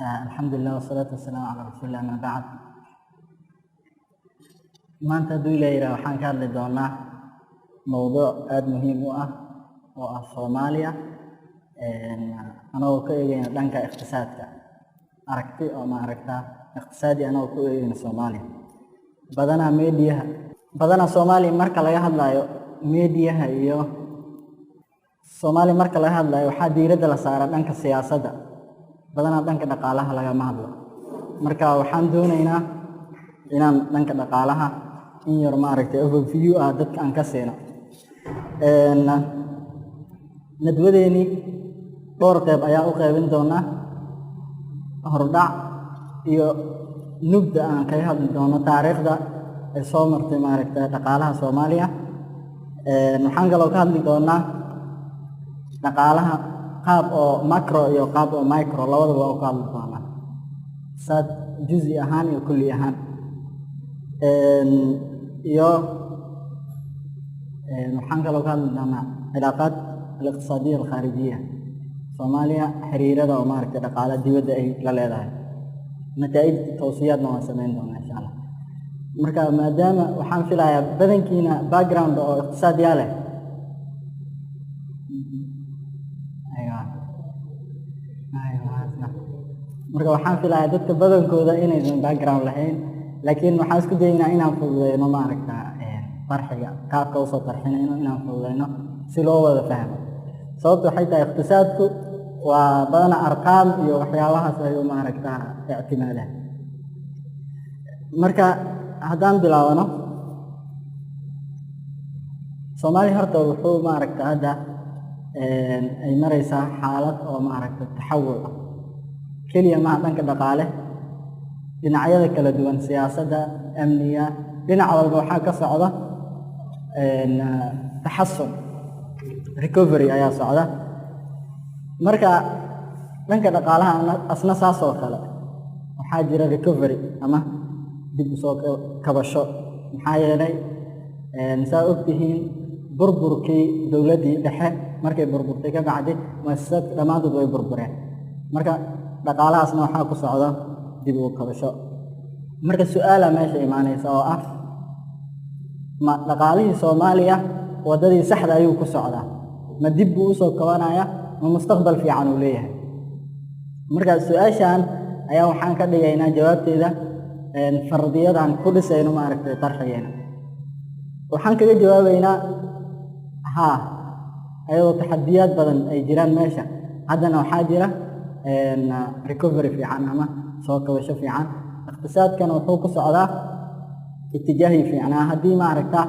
الحمد لله والصلاة والسلام على رسول الله ما بعد. maanta hadduu ilaa yidhaah waxaan ka hadli doonaa mowduuc aada muhiim u ah oo ah Soomaaliya anagoo ka eegayna dhanka iqtisaadka aragti oo maaragta iqtisaadi anagoo ku eegayna Soomaaliya badanaa Soomaaliya marka laga hadlayo meediyaha iyo Soomaaliya marka laga hadlayo waxaa diiradda la saaraa dhanka siyaasadda badanaa dhanka dhaqaalaha lagama hadlo marka waxaan doonaynaa inaan dhanka dhaqaalaha in yar maaragtay overview ah dadka aan ka siino nadwadeeni dhowr qayb ayaa u qaybin doonaa hordhac iyo nubda aan kaga hadli doono taariikhda ay soo martay maaragtay dhaqaalaha Soomaaliya waxaan kaloo ka hadli doonaa dhaqaalaha qaab oo macro iyo qaab oo micro labadaba oo ka hadli doonaa saad juz'i ahaan iyo kulli ahaan iyo waxaan kaloo ka hadli doonaa cilaaqaad al-iqtisaadiya al-khaarijiya Soomaaliya xiriirada oo maaragtay dhaqaalaha dibadda ay la leedahay nataa'ij tawsiyaadna waan samayn doonaa insha Allah marka maadaama waxaan filayaa badankiina background oo iqtisaadiya leh marka waxaan filayaa dadka badankooda inaysan background lahayn laakiin waxaan isku dayaynaa inaan fududeyno maaragta farxiga qaabka usoo tarxinayno inaan fududeyno si loo wada fahmo sababta waxay tahay iqtisaadku waa badanaa arqaam iyo waxyaabahaas ayuu maaragta ictimaadaan marka haddaan bilaabano Soomaaliya horta wuxuu maaragta hadda ay maraysaa xaalad oo maaragta taxawul ah keliya ma dhanka dhaqaale dhinacyada kala duwan siyaasadda amniga dhinac walba waxaa ka socda taxassun recovery ayaa socda marka dhanka dhaqaalaha asna saas oo kale waxaa jira recovery ama dib u soo kabasho maxaa yeelay saa ogtihiin burburkii dowladdii dhexe markay burburtay ka bacdi muasasaadka dhammaantood way burbureen marka dhaqaalahaasna waxaa ku socda dib u kabasho marka su'aala meesha imaanaysa oo ah ma dhaqaalihii Soomaaliya wadadii saxda ayuu ku socdaa ma dib buu u soo kabanaya ma mustaqbal fiican uu leeyahay marka su'aashan ayaa waxaan ka dhigaynaa jawaabteeda fardiyadan ku dhisayno maaragtay tarxigeena waxaan kaga jawaabaynaa ayadoo taxadiyaad badan ay jiraan meesha haddana waxaa jira recovery fiican ama soo kabasho fiican iqtisaadkana wuxuu ku socdaa itijaahi fiicnaa haddii maaragta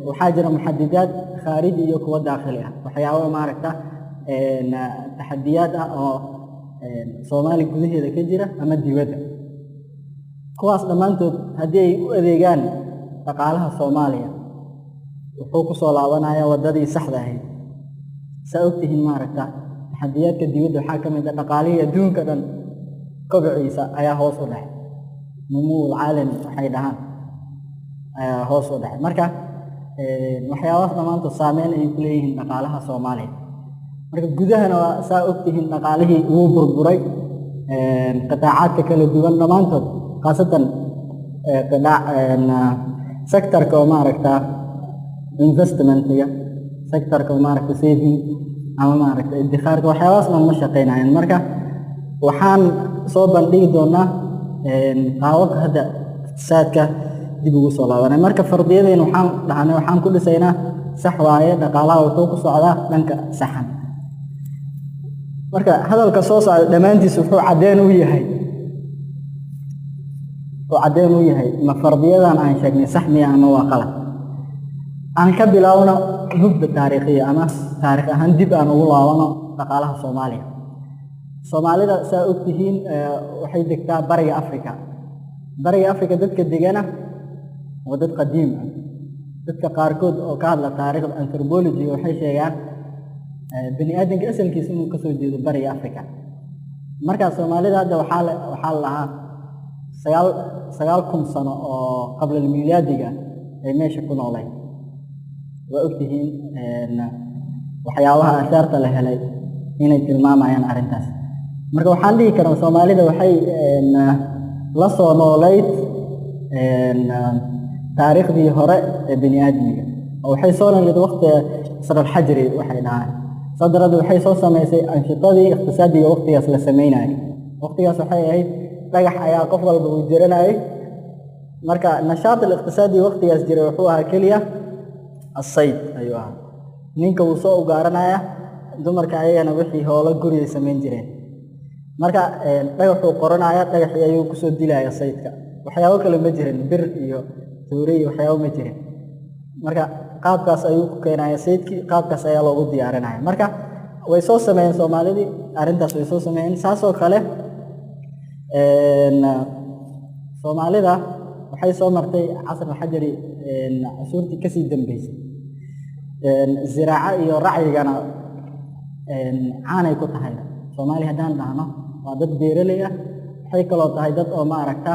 waxaa jira muxadidaad khaariji iyo kuwa daakhili ah waxyaabo maaragta taxadiyaad ah oo Soomaaliya gudaheeda ka jira ama dibadda kuwaas dhammaantood haddii ay u adeegaan dhaqaalaha Soomaaliya wuxuu ku soo laabanayaa wadadii saxda ahayd saa ogtihiin maaragta taxadiyaadka dibadda waxaa ka mid ah dhaqaalihii adduunka dhan kobciisa ayaa hoos u dhacay numuul caalami waxay dhahaan ayaa hoos u dhacay marka waxyaabahaas dhammaantood saameyn ayay ku leeyihiin dhaqaalaha Soomaaliya marka gudahana waa saa ogtihiin dhaqaalihii wuu burburay qitaacaadka kala duwan dhammaantood khaasatan sectorka oo maaragta investmentiga sectorka oo maaragta saving ama maaragta idikhaarka waxyaabahaas dhan ma shaqaynayaan marka waxaan soo bandhigi doonaa qaababka hadda iqtisaadka dib ugu soo laabanay marka fardiyadeen waxaan dhahnay waxaan ku dhisaynaa sax waaye dhaqaalaha wuxuu ku socdaa dhanka saxan marka hadalka soo socda dhammaantiis wuxuu caddeyn u yahay ma fardiyadan aan sheegnay sax miya ama waa qalad aan ka bilaabno hubda taariikhiya ama taariikh ahaan dib aan ugu laabano dhaqaalaha Soomaaliya Soomaalida saa ogtihiin waxay degtaa bariga Afrika dadka degana waa dad qadiim ah dadka qaarkood oo ka hadla taariikhda anthropology waxay sheegaan bani aadamka asalkiisa inuu ka soo jeedo bariga Afrika marka Soomaalida hadda waxaa lahaa 9,000 sano oo qabla miilaadiga ay meesha ku noolayd waa ogtihiin waxyaabaha ashaarta la helay inay tilmaamayaan arrintaas marka waxaan dhihi karaa Soomaalida waxay la soo noolayd taariikhdii hore ee bini'aadmiga oo waxay soo noolayd waqti asr al-xajri waxay dhahaan sadaradu waxay soo sameysay anshitadii iqtisaadiga waqtigaas la sameynayay waqtigaas waxay ahayd dhagax ayaa qof walba uu jiranayay marka nashaad al-iqtisaadi waqtigaas jiray wuxuu ahaa kaliya as-sayd ayuu ahaa ninka uu soo ugaaranaya dumarka ayagana wixii hoola guriga sameyn jireen marka dhagaxu qoranaya dhagaxii ayuu ku soo dilaya saydka waxyaabo kale ma jirin bir iyo tuuri waxyaabo ma jirin marka qaabkaas ayuu ku keenaya saydkii qaabkaas ayaa loogu diyaarinaya marka way soo sameeyeen Soomaalidii arintaas way soo sameeyeen saasoo kale Soomaalida waxay soo martay casr al-xajri casuurtii kasii dambeysay ziraaca iyo racyigana caanay ku tahay Soomaali hadaan dhahno waa dad beeraley ah waxay kaloo tahay dad oo ma aragta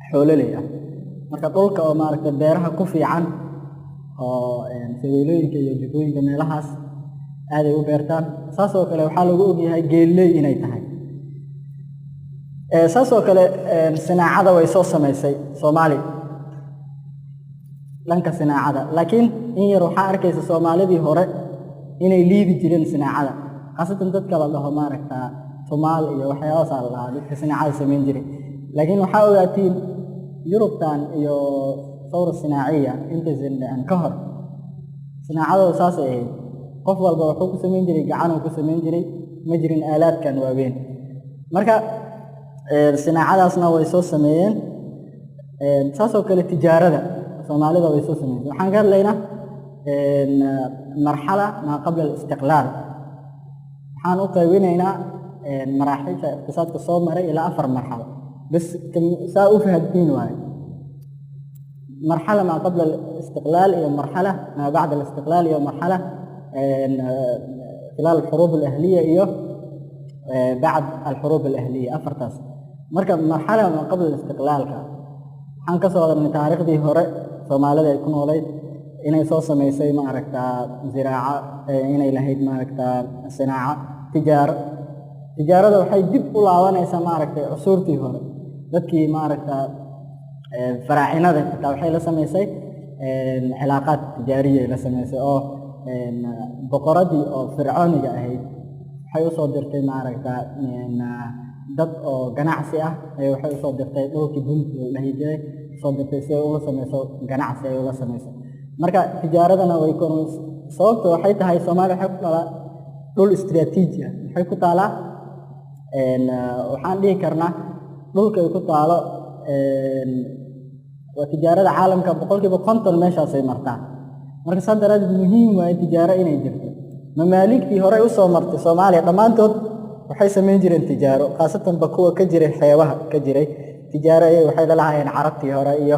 xoololey ah marka dhulka oo ma aragta beeraha ku fiican oo saweelooyinka iyo jikooyinka meelahaas aad ay u beertaan saasoo kale waxaa lagu ogyahay geeley inay tahay saasoo kale sinaacada way soo sameysay Soomaali lanka sinaacada laakiin in yar waxaa arkaysa Soomaalidii hore inay liidi jireen sinaacada qaasatan dadka la dhaho ma aragta Soomaal iyo waxyaabahaas la dadka sinaacada sameyn jiray laakiin waxaa ogaatiin Yurubtan iyo thawra sinaaciya inta aan ka hor sinaacada saas ay qof walba wuxuu ku sameyn jiray gacan uu ku sameyn jiray ma jirin aalaadkan waaweyn marka sinaacadaasna way soo sameeyeen saasoo kale tijaarada Soomaalida way soo sameeyeen waxaan ka hadlaynaa marxala ma qabla al-istiqlaal waxaan u qaybinaynaa maraaxisha iqtisaadka soo maray ilaa 4 marxalo bas saa u fahamtiin waay مرحلة ما قبل الاستقلال إلى مرحلة ما بعد الاستقلال إلى مرحلة خلال الحروب الأهلية إلى بعد الحروب الأهلية أفرتاس مرحلة ما قبل الاستقلال حنكسر من تاريخ دي هراء Soomaalida ay ku noolayd inay soo sameysay ma aragtaa ziraaca inay lahayd ma aragtaa sinaaca tijaarada waxay dib u laabanaysaa ma aragtay cusurtii hore dadkii ma aragtaa faraacinada waxay la sameysay cilaaqaad tijaariye la sameysay oo boqoradii oo fircooniga ahayd waxay u soo dirtay ma aragtaa dad oo ganacsi ah ay waxay u soo dirtay dhulkii bunti oo la hijay soo dirtay si ay uga sameyso ganacsi ay uga sameyso marka tijaaradana way ku sababta waxay tahay Soomaaliya waxay ku talaa dhul istiraatiiji ah waxay ku talaa waxaan dhihi karnaa dhulka ay ku taalo waa tijaarada caalamka boqolkiiba 50 meeshaas ay martaan marka sadarad muhiim waa tijaaro inay jirto mamaaligtii hore u soo martay Soomaaliya dhamaantood waxay sameyn jireen tijaaro khaasatan kuwa ka jiray xeebaha ka jiray tijaaro ay waxay la lahaayeen carabtii hore iyo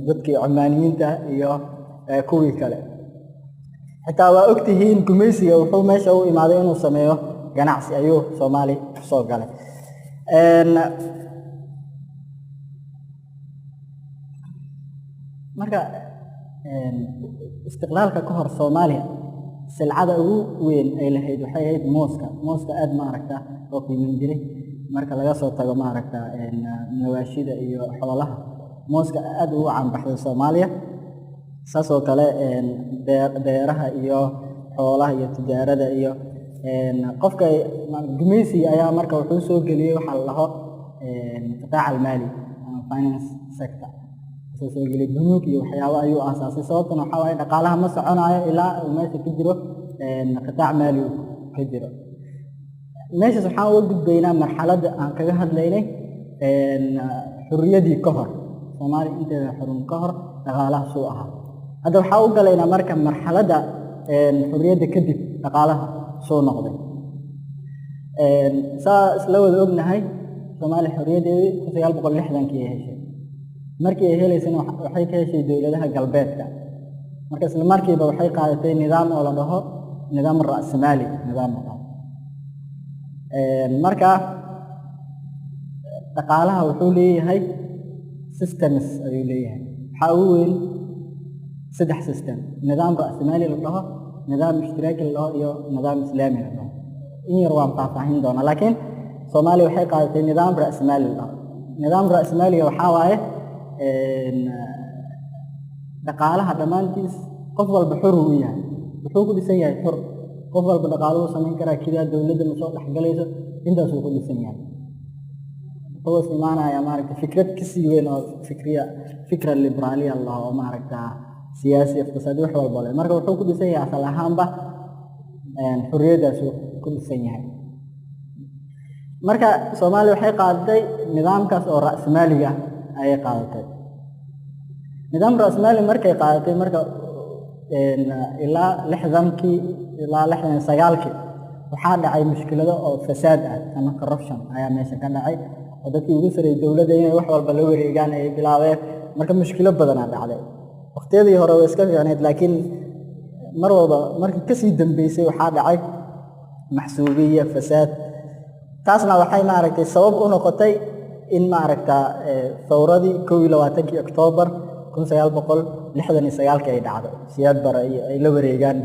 dadkii Cumaaniyiinta iyo kuwii kale xitaa waa ogtihiin gumaysiga wuxuu meesha u imaaday inuu sameeyo ganacsi ayuu Soomaali soo galay marka istiqlaalka ka hor Soomaaliya silcada ugu weyn ay lahayd waxay ahayd mooska aad ma aragta oo qiimeyn jiray marka laga soo tago ma aragta nawaashida iyo xoolaha mooska aad ugu caan baxday Soomaaliya saasoo kale beeraha iyo xoolaha iyo tijaarada iyo qofka gumaysiga ayaa marka wuxuu soo galiyay waxa la dhaho qitaac al-maali finance sector soo galiyay bunuug iyo waxyaabo ayuu aasaasay sababtuna waxa way dhaqaalaha ma soconayo ilaa uu meesha ka jiro qitaac maali ka jiro meesha waxaan uga gudbaynaa marxaladda aan kaga hadlaynay xurriyadii ka hor Soomaali inteeda xurun ka hor dhaqaalaha soo ahaa hadda waxaan u galaynaa marka marxaladda xurriyadda kadib dhaqaalaha soo noqday saa isla wada ognahay Soomaali xurriyadeedii 1960kii ay heshay markii ay helaysay waxay ka heshay dawladaha galbeedka marka isla markiiba waxay qaadatay nidaam oo la dhaho nidaam ra'samaali marka dhaqaalaha wuxuu leeyahay systems ayuu leeyahay waxa uu weyn 3 system nidaam ra'samaali la dhaho nidaam ishtiraaki la dhaho iyo nidaam islaami la dhaho in yar waan faahfaahin doonaa laakiin Soomaaliya waxay qaadatay nidaam ra'smaali ah nidaam ra'smaaliga waxaa waaye dhaqaalaha dhammaantiis qof walba xor uu yahay wuxuu ku dhisan yahay xor qof walba dhaqaalo uu samayn karaa kida dawladda ma soo dhaxgalayso intaas uu ku dhisan yahay هو سمعنا يا مارك فكرة كسيوين أو فكرة ليبرالية الله ومارك سياسي اقتصادي وحول بالله مارك وحول كل شيء أصل أهم به حرية داسو كل شيء مارك سومالي وحي قاعدتي نظام كاس أو رأسمالية أي قاعدتي نظام رأسمالي مارك قاعدتي مارك إلا لحظنكي إلا لحظن سيالكي وحاد عي مشكلة أو فساد أما corruption أي ماشي كان عي dadkii ugu sareeyay dawladda inay wax walba la wareegaan ay bilaabeen marka mushkilad badan ah dhacday waqtiyadii hore way iska fiicneed laakiin mar walba markii ka sii dambeysay waxa dhacay maxsuubiye fasaad taasna waxay maaragtay sabab u noqotay in maaragta thawradii 22 Oktoobar 1969 ay dhacday siyaad bara ay la wareegaan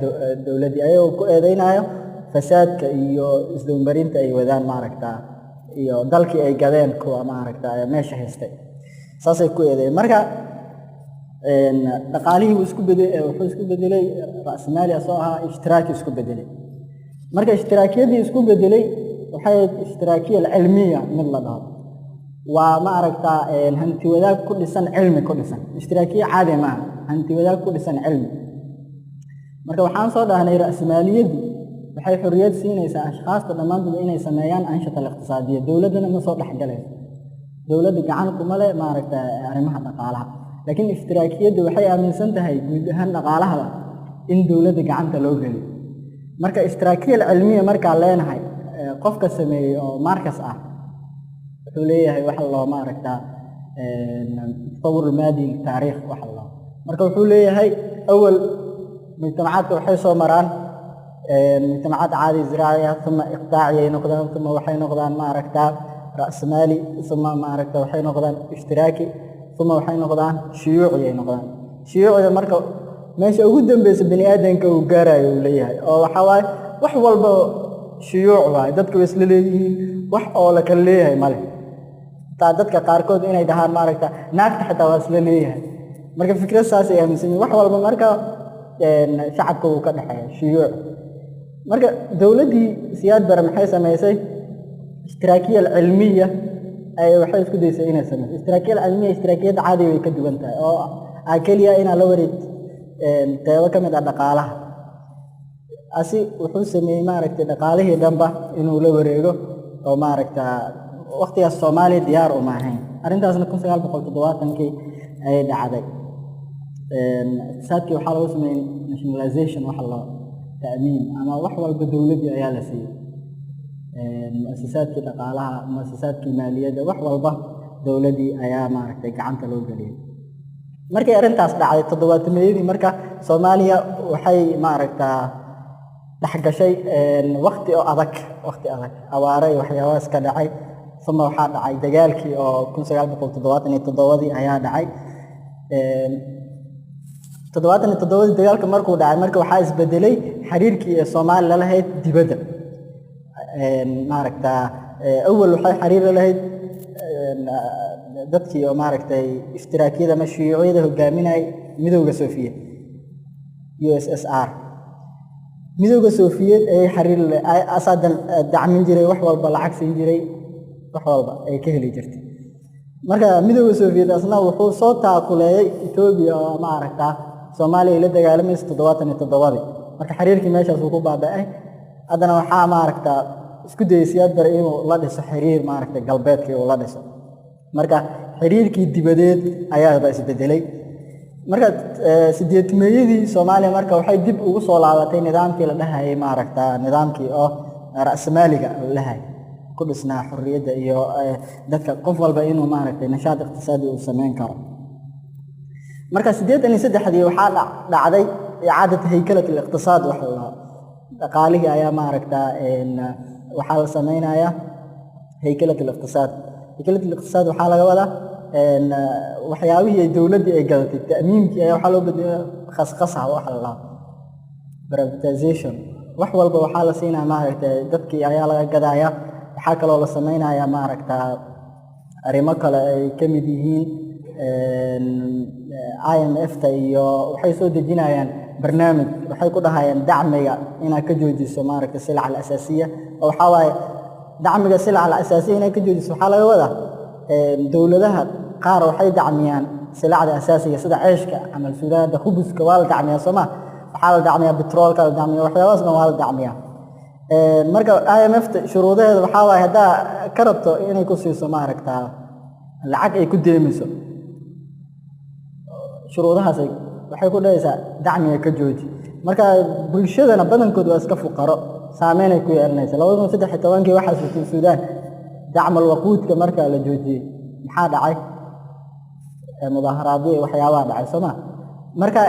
dawladda ayuu ku eedeynayo fasaadka iyo isdumbarinta ay wadaan maaragta iyo dalkii ay gadeen kuwa maaragtay meesha haystay saasay ku eedeeyeen marka dhaqaalihii wuxuu isku bedelay ra'smaali soo aha ishtiraaki isku bedelay marka ishtiraakiyadii isku bedelay waxay ishtiraakiyada cilmiga mid la dhaho waa maaragtay hanti wadaag ku dhisan cilmi ku dhisan ishtiraakiyada caadi ma hanti wadaag ku dhisan cilmi marka waxaan soo dhahnay ra'smaaliyadu waxay xorriyad siinaysaa ashxaasta dhamaantood inay sameeyaan anshaxa iqtisaadiga dawladana ma soo dhaxgalayso dawladda gacan kuma leh maaragtay arrimaha dhaqaalaha laakiin ishtiraakiyadu waxay aaminsan tahay guud ahaan dhaqaalaha in dawladda gacanta loo geliyo marka ishtiraakiyada cilmiga marka leenahay qofka sameeyay oo markas ah wuxuu leeyahay wax loo maaragtay tawr maadi taariikh wax loo marka wuxuu leeyahay awal mujtamacaadka waxay soo maraan مجتمعات عادي زراعية ثم إقطاعية نقدان ثم وحي نقدان معركة رأس مالي ثم معركة وحي نقدان اشتراكي ثم وحي نقدان شيوعي نقدان شيوعي مركب ماشي أقدم بس بني آدم كوجارة يوليها أو حواي وحول بو شيوع واي دتك بس للي وح أولك اللي هي ماله تعددك قاركود إنه يدهار معركة ناك تحت وصل ليها مركب فكرة أساسية مسمي وحول بمركب شعبك وكذا حياة شيوع marka dawladii siyaad bar maxay sameysay ishtiraakiyada cilmiga ay waxay isku daysay inay sameeyso ishtiraakiyada cilmiga ishtiraakiyada caadi way ka duwan tahay oo kaliya in la wareeg qayb ka mid ah dhaqaalaha asi wuxuu sameeyay maaragtay dhaqaalihii dhanba inuu la wareego oo maaragtay waqtigaas Soomaaliya diyaar u maahayn arintaasna 1970kii ay dhacday iqtisaadkii waxa lagu sameeyay nationalization waxa la تأمين أما وحول بدولة أيال سيء مؤسسات كدقالها مؤسسات كمالية وحول به دولة أيام معركة كعنت لو قليل مركا أرنتاس دعاية تضوات ميدي مركا صوماليا وحي معركة لحق شيء وقت أذك أواري وحيواس كدعاي ثم وحاد دعاي دجالكي أو كن سجال بقول تضوات إن تضواتي أيام دعاي تضواتني تضوات دجالك مركو دعاي مركا وحايز بدلي حريركي الصومال لهيت دبدل معركة أول وحي حرير لهيت dadkii oo maaragtay ishtiraakiyeeda ama shiyuuciyada hogaaminay midowga Soofiyeed USSR midowga Soofiyeed ay xariir asadan dacmin jiray wax walba lacag siin jiray wax walba ay ka heli jirtay marka midowga Soofiyeed asna wuxuu soo taakuleeyay Itoobiya oo maaragta Soomaaliya la dagaalamaysa 77 marka xiriirkii meeshaas uu ku baaba'ay adana waxa maaragta isku daysiyaad bar inuu la dhiso xiriir maaragta galbeedkii uu la dhiso marka xiriirkii dibadeed ayaa isbedelay marka 8meeyadii Soomaaliya marka waxay dib ugu soo laabatay nidaamkii la dhahay maaragta nidaamkii oo ra'smaaliga lahay ku dhisnaa xorriyada iyo dadka qof walba inuu maaragta nashaad iqtisaadi uu sameyn karo marka 83 waxa dhacday إعادة هيكلة الاقتصاد وحلا قاليه يا ماركتا إن وحال سمينا يا هيكلة الاقتصاد وحال جوالا إن وحياوي الدولة دي إجازة التأمين يا وحلو بدي خصها وحلا privatization wax walba waxaa la siinaa maaragtay dadkii ayaa laga gadaaya waxaa kaloo la samaynayaa maaragtaa arrimo kale ay ka mid yihiin IMF-ta iyo waxay soo dejinayaan barnaamij waxay ku dhahayaan dacmiga inaad ka joojiso maaragtay silaca al-asaasiya oo waxaa waaye dacmiga silaca al-asaasiya inaad ka joojiso waxaa laga wadaa dowladaha qaar waxay dacmiyaan silacda asaasiga sida ceeshka ama suudaanta khubuska waa la dacmiyaa sooma waxaa la dacmiyaa petroolka la dacmiyaa waxyaabahaas dhan waa la dacmiyaa marka IMF-ta shuruudaheeda waxaa waaye haddaa ka rabto inay ku siiso maaragtaa lacag ay ku deemiso shuruudahaas waxay ku dhahaysaa dacmiga ka jooji marka bulshadana badankood waa iska fuqaro saameyn ay ku yeelanaysa 2013 waxaa soo Suudaan dacmal waquudka marka la joojiyay maxaa dhacay mudaharaadyo waxyaabaha dhacay sooma marka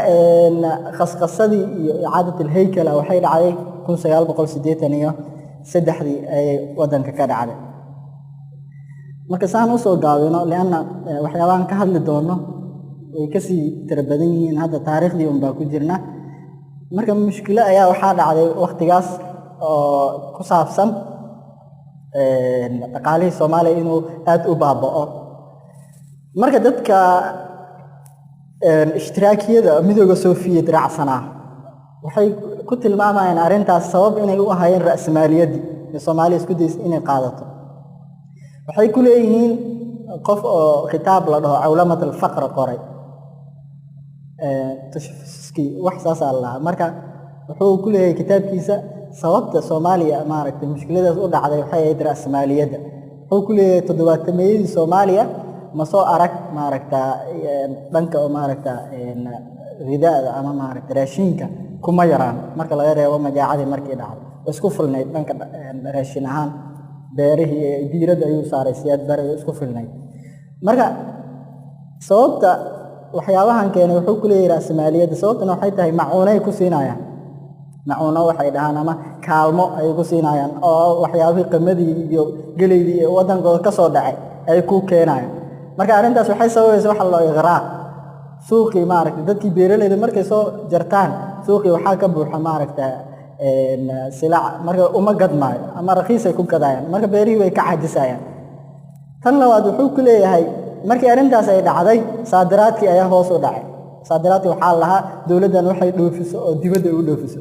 khasqasadii iyo icaadatul haykala waxay dhacday 1983 ay wadanka ka dhacday marka saan u soo gaabino leena waxyaabahan ka hadli doono way ka sii tirabadan yihiin hadda taariikhdii un baa ku jirna marka mushkilo ayaa waxaa dhacday waqtigaas oo ku saabsan dhaqaalihii Soomaaliya inuu aad u baaba'o marka dadka ishtiraakiyada midowga Soviet raacsanaa waxay ku tilmaamayaan arintaas sabab inay u ahaayeen ra'smaaliyadii ee Soomaaliya isku dayay inay qaadato waxay ku leeyihiin qof oo kitaab la dhaho cawlamat al-faqr qoray tashfiski wax saas Allah marka wuxuu ku leeyahay kitaabkiisa sababta Soomaaliya maaragtay mushkiladaas u dhacday waxay ahayd ra'smaaliyada wuxuu ku leeyahay 700 Soomaaliya ma soo arag maaragtaa dhanka oo maaragtaa ridaada ama maaragtaa raashinka kuma yaraan marka laga reebo majaacadii markii dhacday isku filnayd dhanka raashin ahaan beerihii diirada ayuu saaray siyaad bare isku filnayd marka sababta waxyaabahan keenay wuxuu ku leeyahay ra'smaaliyada sababtuna waxay tahay macuunay ku siinayaan macuuno waxay dhahaan ama kaalmo ay ku siinayaan oo waxyaabihii qimadii iyo galeydii ee wadankooda ka soo dhacay ay ku keenayaan marka arintaas waxay sababaysaa waxa loo iqraaq suuqii maaragtay dadkii beeraleyda markay soo jartaan suuqii waxaa ka buuxa maaragtay silac marka uma gadmaayo ama raqiis ay ku gadayaan marka beerihii way ka caajisayaan tan labaad wuxuu ku leeyahay markii arintaas ay dhacday saadiraadkii ayaa hoos u dhacay saadiraadkii waxaa lahaa dawladdan waxay dhoofiso oo dibadda u dhoofiso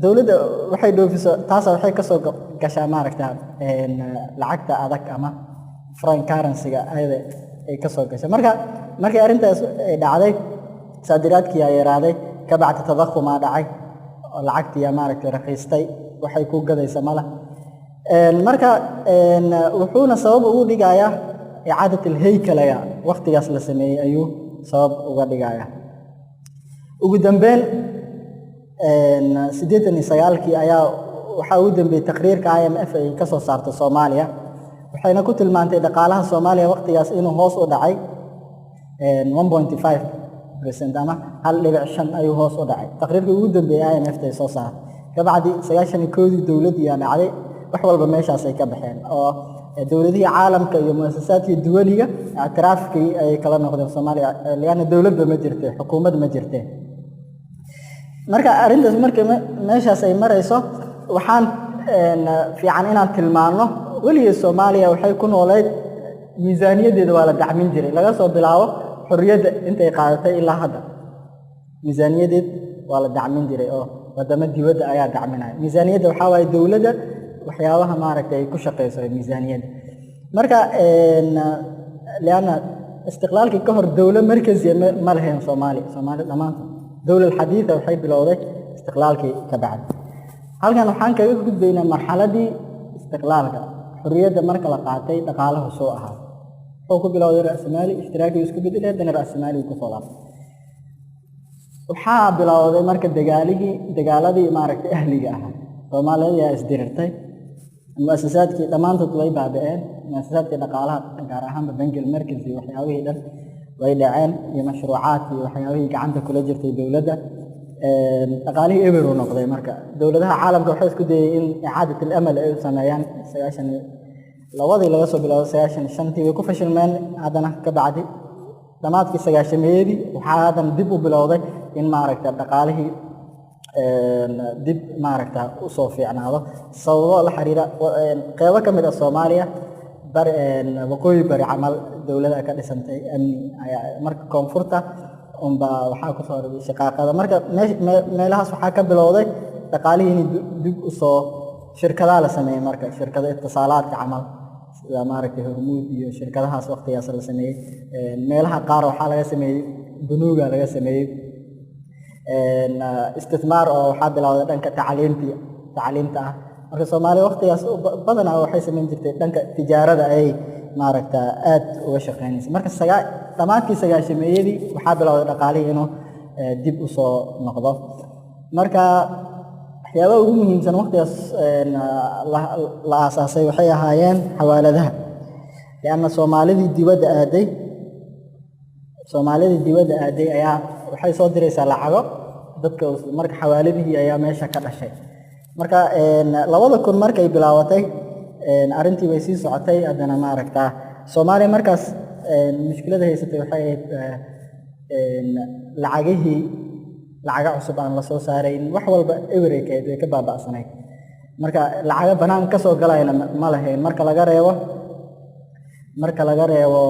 dawladda waxay dhoofiso taas waxay ka soo gashaa maaragtay lacagta adag ama foreign currency-ga ayada ay ka soo gashay markii arintaas ay dhacday saadiraadkii ay yaraaday ka bacdi tadakhum dhacay oo lacagtii maaragtay raqiistay waxay ku gadaysaa mala marka wuxuuna sabab ugu dhigayaa icaadatul haykala waqtigaas la sameeyay ayuu sabab uga dhigayaa ugu dambeyn 89 ayaa waxa uu dambeeyay taqriirka IMF ay ka soo saartay Soomaaliya waxayna ku tilmaantay dhaqaalaha Soomaaliya waqtigaas inuu hoos u dhacay 1.5% ama 1.5 ayuu hoos u dhacay taqriirka ugu dambeeyay IMF ay soo saartay ka bacdi 91 dawladii ayaa dhacday wax walba meeshaas ay ka baxeen oo dawladaha caalamka iyo muassasaadka duwaliga اعتراafkii ay kala noqdeen Soomaaliya leena dawladda ma jirtay xukuumad ma jirtay marka arintaas markii meeshaas ay marayso waxaan fiican inaan tilmaano waliga Soomaaliya waxay ku nooleed miisaaniyadeeda waa la dacmin jiray laga soo bilaabo xorriyadda intay qaadatay ilaa hadda miisaaniyadeed waa la dacmin jiray oo wadamo dibadda ayaa dacminaya miisaaniyadda waxa waaye dawladda waxyaabaha maaragtay ay ku shaqeyso miisaaniyadda marka leena istiqlaalkii ka hor dawlad markazi ma lahayn Soomaaliya dhamaantood dawlad xadiida waxay bilowday istiqlaalkii ka bacdi halkan waxaan kaga gudbaynaa marxaladii istiqlaalka xorriyadda marka la qaatay dhaqaalaha soo ahaa oo ku bilowday ra'smaali ishtiraaki isku bedelay haddana ra'smaali ku soo laabtay waxaa bilowday marka dagaaladii maaragtay ahliga ahaa Soomaaliya ayaa isdirirtay muassasaadkii dhamaantood way baaba'een muassasaadkii dhaqaalaha gaar ahaan bangiga markazi waxyaabihii dhan way dhaceen iyo mashruucaadkii waxyaabihii gacanta kula jirtay dawladda dhaqaalihii eber uu noqday marka dawladaha caalamka waxay isku dayeen in icaadatul amal ay sameeyaan 92 laga soo bilaabo 95 way ku fashilmeen haddana ka bacdi dhamaadkii 90meedii waxaa hadan dib u bilowday in maaragtay dhaqaalihii dib maaragta u soo fiicnaado sababo la xiriira qaybo ka mid ah Soomaaliya waqooyi bari camal dawladda ka dhisantay amni ayaa marka koonfurta waxaa ku soo rogay shaqaaqada marka meelahaas waxaa ka bilowday dhaqaalihii dib u soo shirkadaha la sameeyay marka shirkado ittisaalaadka camal sida maaragtay Hormuud iyo shirkadahaas waqtigaas la sameeyay meelaha qaar waxaa laga sameeyay bunuuga laga sameeyay istismaar oo waxaa bilowday dhanka tacliinta ah marka Soomaaliya waqtigaas badanaa waxay sameyn jirtay dhanka tijaarada ay maaragta aad uga shaqeynaysa marka dhamaadkii sagaashameeyadii waxaa bilowday dhaqaalihii inuu dib u soo noqdo marka waxyaabaha ugu muhiimsan waqtigaas la aasaasay waxay ahaayeen xawaaladaha lianna Soomaalidii dibadda aaday ayaa waxay soo diraysaa lacago dadka marka xawaaladihii ayaa meesha ka dhashay marka 2000 markay bilaabatay arintii way sii socotay haddana maaragta Soomaaliya markaas mushkilada haysatay waxay ahayd lacaga cusub aan la soo saarayn wax walba everykeed way ka baaba'sanayd marka lacaga banaan ka soo galayna ma lahayn marka laga reebo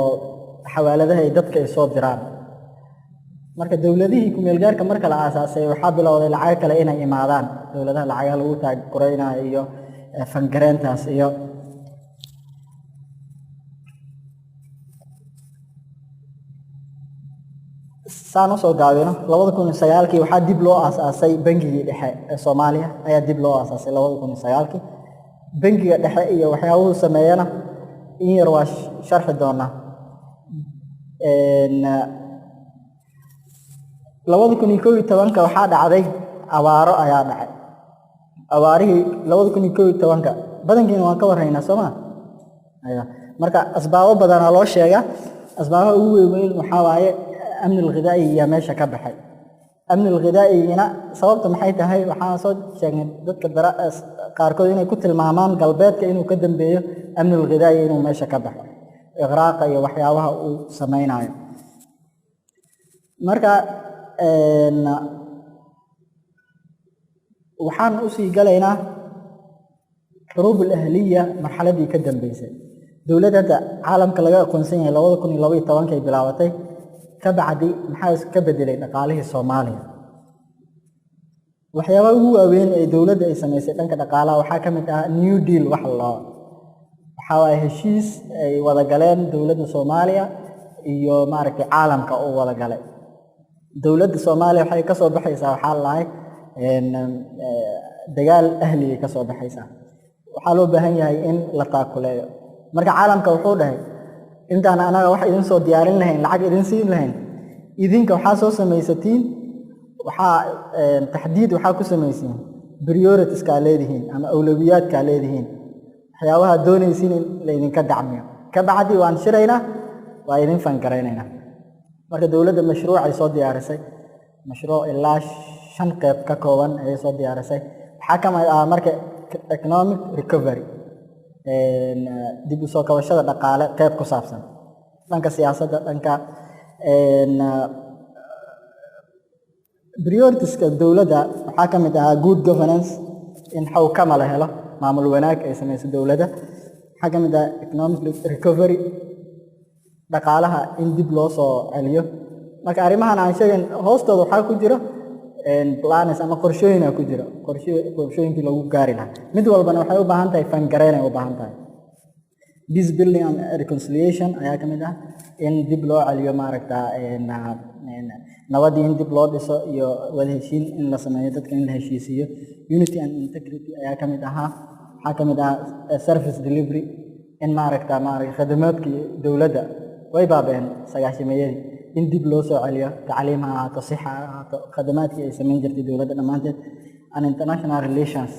xawaaladaha ay dadka ay soo diraan marka dawladihii ku meel gaarka marka la aasaasay waxaa bilowday lacag kale inay imaadaan dawladaha lacagaha lagu taageeraynayo iyo fangareentaas iyo saano soo gaabino 2009 waxaa dib loo aasaasay bangigii dhexe ee Soomaaliya ayaa dib loo aasaasay 2009 bangiga dhexe iyo waxyaabuhu sameeyana in yar waa sharxi doonaa 2011 waxaa dhacday abaaro ayaa dhacay abaarihii 2011 badankiina waan ka warhaynaa Soomaa marka asbaabo badan loo sheega asbaabaha ugu weyn waxaa waaye amni الغذائي يا meesha ka baxay amni الغذائيna sababta maxay tahay waxaan soo sheegnay dadka qaarkood inay ku tilmaamaan galbeedka inuu ka dambeeyo amni الغذائي inuu meesha ka baxo iqraaqa iyo waxyaabaha uu sameeynayo marka waxaan u sii galaynaa xuruub al-ahliya marxaladii ka dambeysay dawladda caalamka laga aqoonsan yahay 2012 ay bilaabatay kabacdi maxaa ka bedelay dhaqaalihii Soomaaliya waxyaabaha ugu waaweyn ee dawladda ay sameysay dhanka dhaqaalaha waxaa ka mid ah New Deal waxa ay heshiis ay wada galeen dawladda Soomaaliya iyo maaragtay caalamka oo wada galay dawladda Soomaaliya waxay ka soo baxaysaa waxa la dagaal ahli ka soo baxaysaa waxaa loo baahan yahay in la taakuleeyo marka caalamka wuxuu dhahay intaan anaga wax idin soo diyaarin lahayn lacag idin siin lahayn idinka waxa soo sameeysatiin waxa taxdiid waxa ku sameeysiin priorities ka leedihiin ama awlawiyaad ka leedihiin waxyaabaha doonaysiin in la idinka dacmiyo ka bacdi waan shirayna waa idin fangareynayna marka dawladda mashruuc ay soo diyaarisay mashruuc ilaa 5 qayb ka kooban ay soo diyaarisay waxa ka mid ah marka economic recovery dib u soo kabashada dhaqaale qayb ku saabsan dhanka siyaasadda dhanka priorities ka dawladda waxa ka mid ah good governance in xawkama la helo maamul wanaag ay sameeyso dawladda waxa ka mid ah economic recovery dhaqaalaha in dib loo soo celiyo marka arrimahan aan sheegin hoostooda waxa ku jira plans ama qorshooyin ku jira qorshooyinkii lagu gaari lahaa mid walbana waxay u baahan tahay fangareyn ay u baahan tahay peace building and reconciliation ayaa ka mid ah in dib loo celiyo maaragta nabadii in dib loo dhiso iyo wada heshiin in la sameeyo dadka in la heshiisiyo unity and integrity ayaa ka mid ahaa waxaa ka mid ah service delivery in maaragta khidmaadkii dawladda way baabeen sagaashameeyadii in dib loo soo celiyo tacliimaha tasiixa khidmaadkii ay sameyn jirtay dawladda dhamaanteed and international relations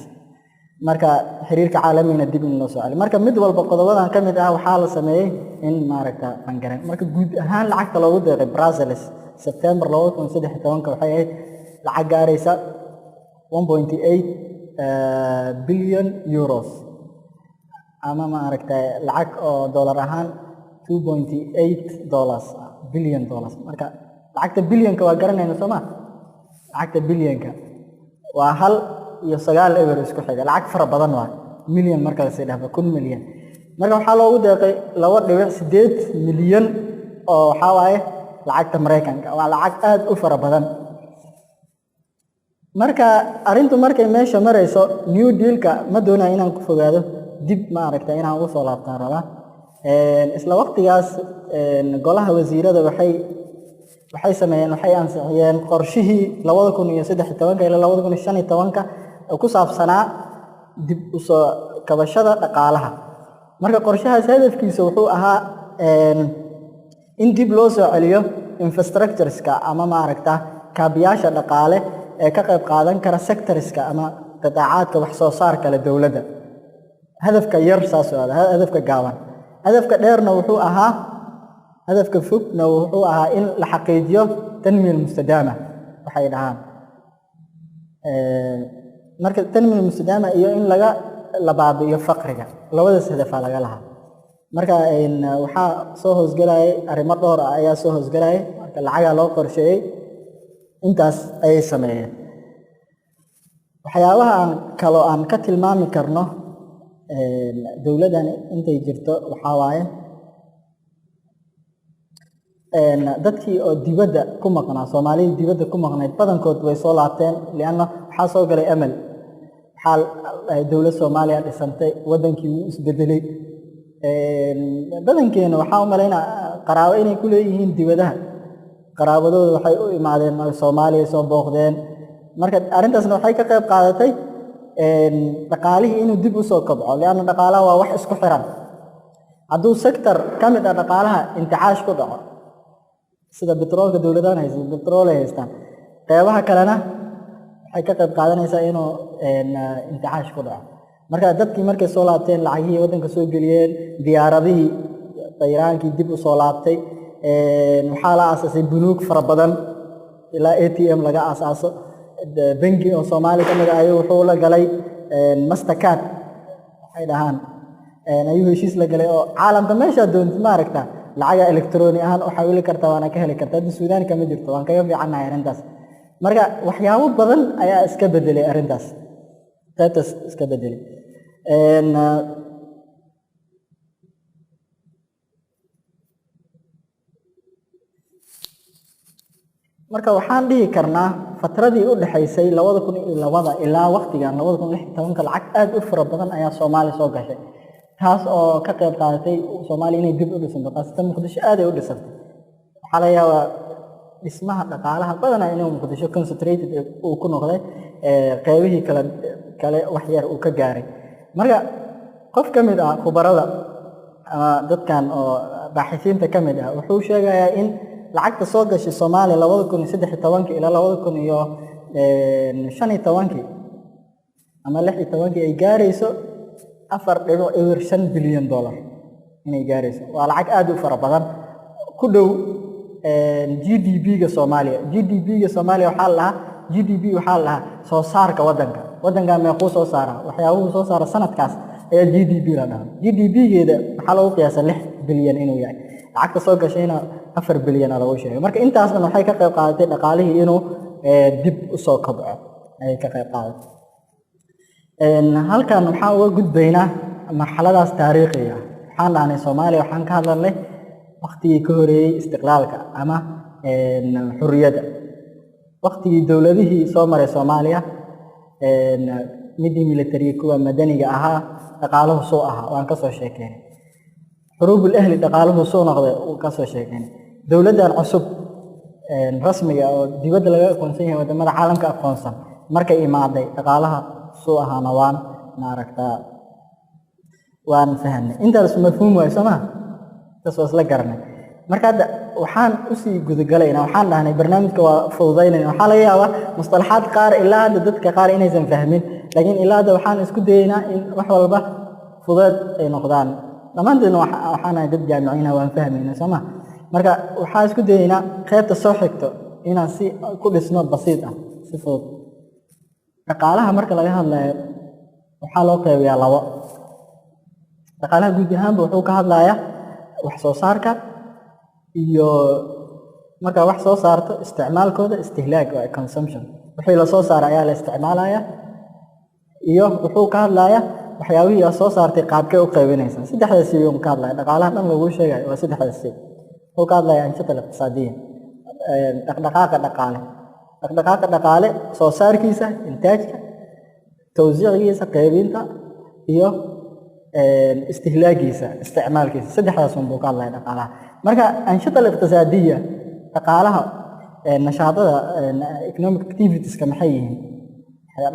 marka xiriirka caalamiga dib in loo soo celiyo marka mid walba qodobadan ka mid ah waxaa la sameeyay in maaragta fangareyn marka guud ahaan lacagta loogu deeqay Brussels September 2013 waxay ahayd lacag gaaraysa 1.8 billion euros ama maaragta lacag oo dollar ahaan 2.8 dollars billion dollars marka lacagta billion ka waa garanayna Soomaa lacagta billion ka وهل يسجل إبر إسكو حاجة العك فرق بدن واحد مليون مركز سيده بكون مليون مركز حاله وده لو ده سديت مليون أو حوالي العك تمريكان أو العك أد أفرق بدن مركز أرنتو مركز ماشى مريسو نيو ديل كا ما دونا هنا نكفو هذا دب ما عرفت هنا وصل على الطرابة إسلا وقت جاس نقولها وزيرة ده waxay sameeyeen waxay ansixiyeen qorshihii 2013 ilaa 2015 oo ku saabsanaa dib u soo kabashada dhaqaalaha marka qorshahaas hadafkiisu wuxuu ahaa in dib loo soo celiyo infrastructureska ama maaragta kaabiyaasha dhaqaale ee ka qayb qaadan kara sectorska ama qitaacaadka wax soo saarka la dawladda hadafka yar saas oo hadafka gaaban hadafka dheerna wuxuu ahaa هدف كفوك نوعها إن لحقيقية تنمية المستدامة وحي دهان مركز التنمية المستدامة إيو إن لغا لبعض فقرها لو هذا الهدف على لها مركز إن وحا سوهز قلاي أريمات دورة أيا سوهز قلاي مركز العاقة لو قرشي انتاس أي سمعية وحياوها كالو عن كتل مامي كرنو دولة انت يجرتو وحاواي dadkii oo dibadda ku maqnaa Soomaaliya dibadda ku maqnayd badankood way soo laabteen liana waxa soo galay amal xal dawladda Soomaaliya dhisantay wadankii uu isbedelay badankeena waxa u maleynaa qaraabo inay ku leeyihiin dibadaha qaraabadooda waxay u imaadeen Soomaaliya soo booqdeen marka arintaasna waxay ka qayb qaadatay dhaqaalihii inuu dib u soo kobco liana dhaqaalaha waa wax isku xiran hadduu sector kamid ah dhaqaalaha intixaash ku dhaco sida betroolka dawladana haysan betrool ay haystaan qaybaha kalena waxay ka qayb qaadanaysaa inuu intixaash ku dhaco marka dadkii markay soo laabteen lacagihii wadanka soo geliyeen diyaaradihii tayraankii dib u soo laabtay waxaa la aasasay bunuug fara badan ilaa ATM laga aasaaso bangi oo Soomaaliya kamid ah ayuu wuxuu la galay Mastercard waxay dhahaan ayuu heshiis la galay oo caalamka meesha doonto ma aragta lacag elektroonik ahaan oo xawili kartaa waana ka heli kartaa Suudaan kama jirto waan kaga fiicanahay arintaas marka waxyaabo badan ayaa iska bedelay arintaas taas iska bedelay marka waxaan dhihi karnaa fatradii u dhaxaysay 2002 ilaa waqtigan 2016 lacag aad u fara badan ayaa Soomaaliya soo gashay taas oo ka qayb qaadatay Soomaaliya inay dib u dhisanto qaasatan Muqdisho aad ay u dhisantay waxa la yaabaa dhismaha dhaqaalaha badan inuu Muqdisho concentrated uu ku noqday qaybihii kale wax yar uu ka gaaray marka qof kamid ah khubarada dadkan oo baaxisiinta kamid ah wuxuu sheegayaa in lacagta soo gashay Soomaaliya 2013 ilaa 2015 ama 16 ay gaarayso $4.5 bilyan inay gaarayso waa lacag aad u fara badan ku dhow GDP-ga Soomaaliya GDP-ga Soomaaliya waxa la soo saarka wadanka meequu soo saara waxyaabuhu soo saara sanadkaas ayaa GDP la dhahaa GDP-geeda waxa lagu qiyaasaa 6 bilyan inuu yahay lacagta soo gashayna 4 bilyan lagu sheegay marka intaasna waxay ka qayb qaadatay dhaqaalihii inuu dib u soo kobco ay ka qayb qaadatay halkan waxaan uga gudbaynaa marxaladaas taariikhiga waxaan dhahnay Soomaaliya waxaan ka hadlanay waqtigii ka horeeyay istiqlaalka ama xurriyadda waqtigii dawladihii soo maray Soomaaliya midii military kuwa madaniga ahaa dhaqaaluhu soo ahaa waan ka soo sheekeynay xuruubul ahli dhaqaaluhu soo noqday oo ka soo sheekeynay dawladdan cusub rasmiga oo dibadda laga aqoonsan yahay wadamada caalamka aqoonsan markay imaaday dhaqaalaha soo ahaana waan maaragtaa waan fahamnay intaas mafhuum way Soomaa taas la garanay marka waxaan u sii gudagalaynaa waxaan dhahnay barnaamijka waa fududaynayna waxa laga yaabaa mustalahaad qaar ilaa dadka qaar inaysan fahmin laakiin ilaa waxaan isku dayaynaa in wax walba fudud ay noqdaan dhamaanteedna waxaan dad jaamiciin waan fahmaynaa Soomaa marka waxaan isku dayaynaa qaybta soo xigto inaan si ku dhisno basiid ah si fudud dhaqaalaha marka laga hadlayo waxa loo qeybiyaa labo dhaqaalaha guud ahaan wuxuu ka hadlayaa wax soo saarka iyo marka wax soo saarto isticmaalkooda istihlaag waa consumption wixii la soo saaray ayaa la isticmaalaya iyo wuxuu ka hadlaya waxyaabihii la soo saartay qaabkee u qaybinaysa saddexdaas si uu ka hadlaya dhaqaalaha dhan lagu sheegay waa saddexdaas si uu ka hadlaya anshaxa iqtisaadiga dhaqdhaqaaqa dhaqaale soo saarkiisa intaajka tawsiiciisa qaybinta iyo istihlaagiisa isticmaalkiisa saddexdaas uu ka hadlaya dhaqaalaha marka anshaxa iqtisaadiga dhaqaalaha nashaadada economic activities ka maxay yihiin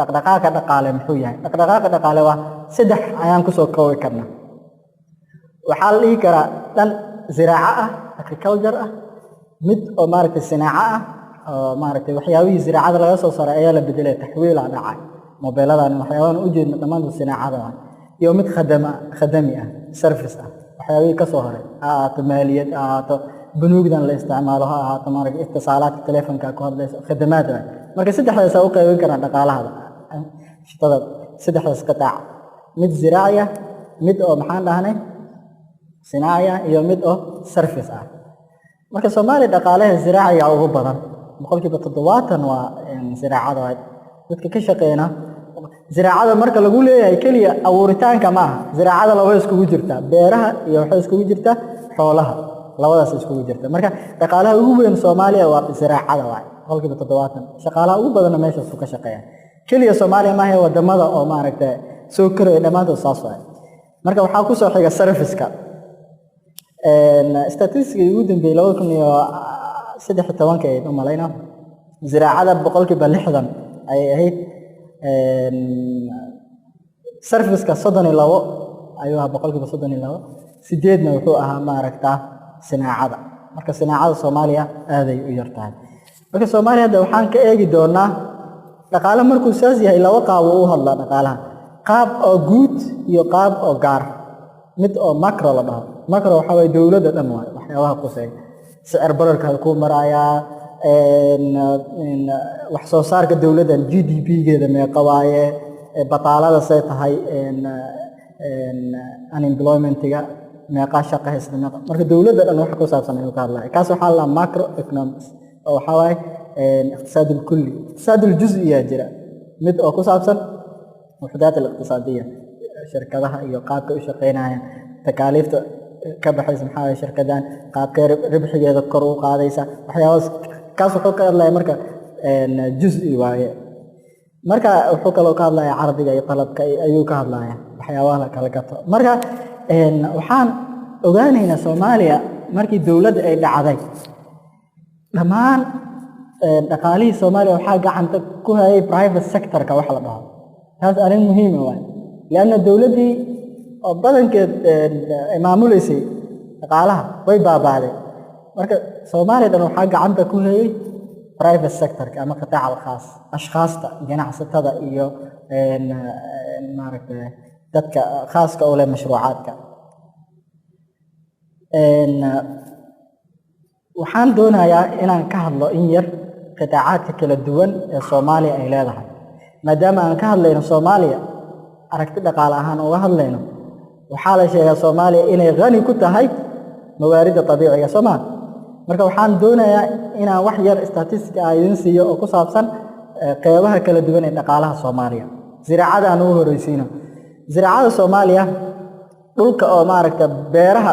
dhaqdhaqaaqa dhaqaale muxuu yahay dhaqdhaqaaqa dhaqaale waa saddex ayaan ku soo koobi karnaa waxaa la dhihi karaa dhan ziraaca ah agriculture ah mid oo maaragtay sinaaca ah oo maaragtay waxyaabihii ziraacada laga soo saaray ayaa la bedelay taxwiila dhacay mobiladan waxyaabahan u jeedna dhammaan sinaacada ah iyo mid khadami ah service ah waxyaabihii ka soo haray ahaato maaliyad ahaato bunuugdan la isticmaalo ha ahaato maaragtay ittisaalaadka telefonka ku hadlayso khadamaad ah marka saddexdaas u qaybin karaan dhaqaalaha shaqada saddexdaas qitaac mid ziraaciya mid oo maxaan dhahnay sinaaciya iyo mid oo service ah marka Soomaaliya dhaqaalaha ziraaciga ugu badan boqolkiiba 70 waa ziraacada dadka ka shaqeeyna ziraacada marka lagu leeyahay kaliya abuuritaanka ma aha ziraacada laba iskugu jirta beeraha iyo waxa iskugu jirta xoolaha labadaas iskugu jirta marka dhaqaalaha ugu weyn Soomaaliya waa ziraacada boqolkiiba 70 shaqaalaha ugu badan meesha ka shaqeeya kaliya Soomaaliya ma aha wadamada oo maaragtay soo koray dhamaantood saas ah marka waxa ku soo xiga service-ka statistics ugu dambeeyay 2013 ee malayna ziraacada boqolkiiba 60 ay ahayd service-ka 32 ayuu boqolkiiba 32 sideedna wuxuu ahaa maaragtaa sinaacada marka sinaacada Soomaaliya aad ay u yartahay marka Soomaaliya hadda waxaan ka eegi doonaa dhaqaale markuu saas yahay laba qaab oo u hadla dhaqaalaha qaab oo guud iyo qaab oo gaar mid oo macro la dhaho macro waxa way dawladda dhan waxyaabaha qosay sicir bararka ku maraya wax soo saarka dawladda GDP-geeda meeqa waaye bataalada say tahay unemployment-ga meeqa shaqo haysta marka dawladda dhan wax ku saabsan ay ka hadlaa kaas waxa la macro economics oo waxa way iqtisaadul kulli iqtisaadul juz'iyya jira mid oo ku saabsan wuxdaat al-iqtisaadiyya shirkadaha iyo qaabka u shaqeynayaan takaaliifta ka baxaysa maxaa shirkadan qaabka ribxigeeda kor u qaadaysa waxyaabahaas kaas wuxuu ka hadlayaa marka juz'i waaye marka wuxuu kaloo ka hadlayaa cardiga iyo talabka ayuu ka hadlayaa waxyaabaha la kala gato marka waxaan ogaanaynaa Soomaaliya markii dawladda ay dhacday dhamaan dhaqaalihii Soomaaliya waxa gacanta ku hayay private sector-ka wax la dhaho taas arrin muhiim ah laana dawladdii oo badankeed ay maamuleysay dhaqaalaha way baabaaday marka Soomaaliya dhan waxa gacanta ku hayay private sector-ka ama qitaaca khaas ashqaasta ganacsatada iyo maaragtay dadka khaaska oo leh mashruucaadka waxaan doonayaa inaan ka hadlo in yar qitaacaadka kala duwan ee Soomaaliya ay leedahay maadaama aan ka hadlayno Soomaaliya aragti dhaqaale ahaan uga hadlayno waxa la sheegaa Soomaaliya inay qani ku tahay mawaaridda dabiiciga Soomaaliya marka waxaan doonayaa inaan wax yar statistics ah idin siiyo oo ku saabsan qeybaha kala duwan ee dhaqaalaha Soomaaliya ziraacada aan ugu horeysiino ziraacada Soomaaliya dhulka oo maaragtay beeraha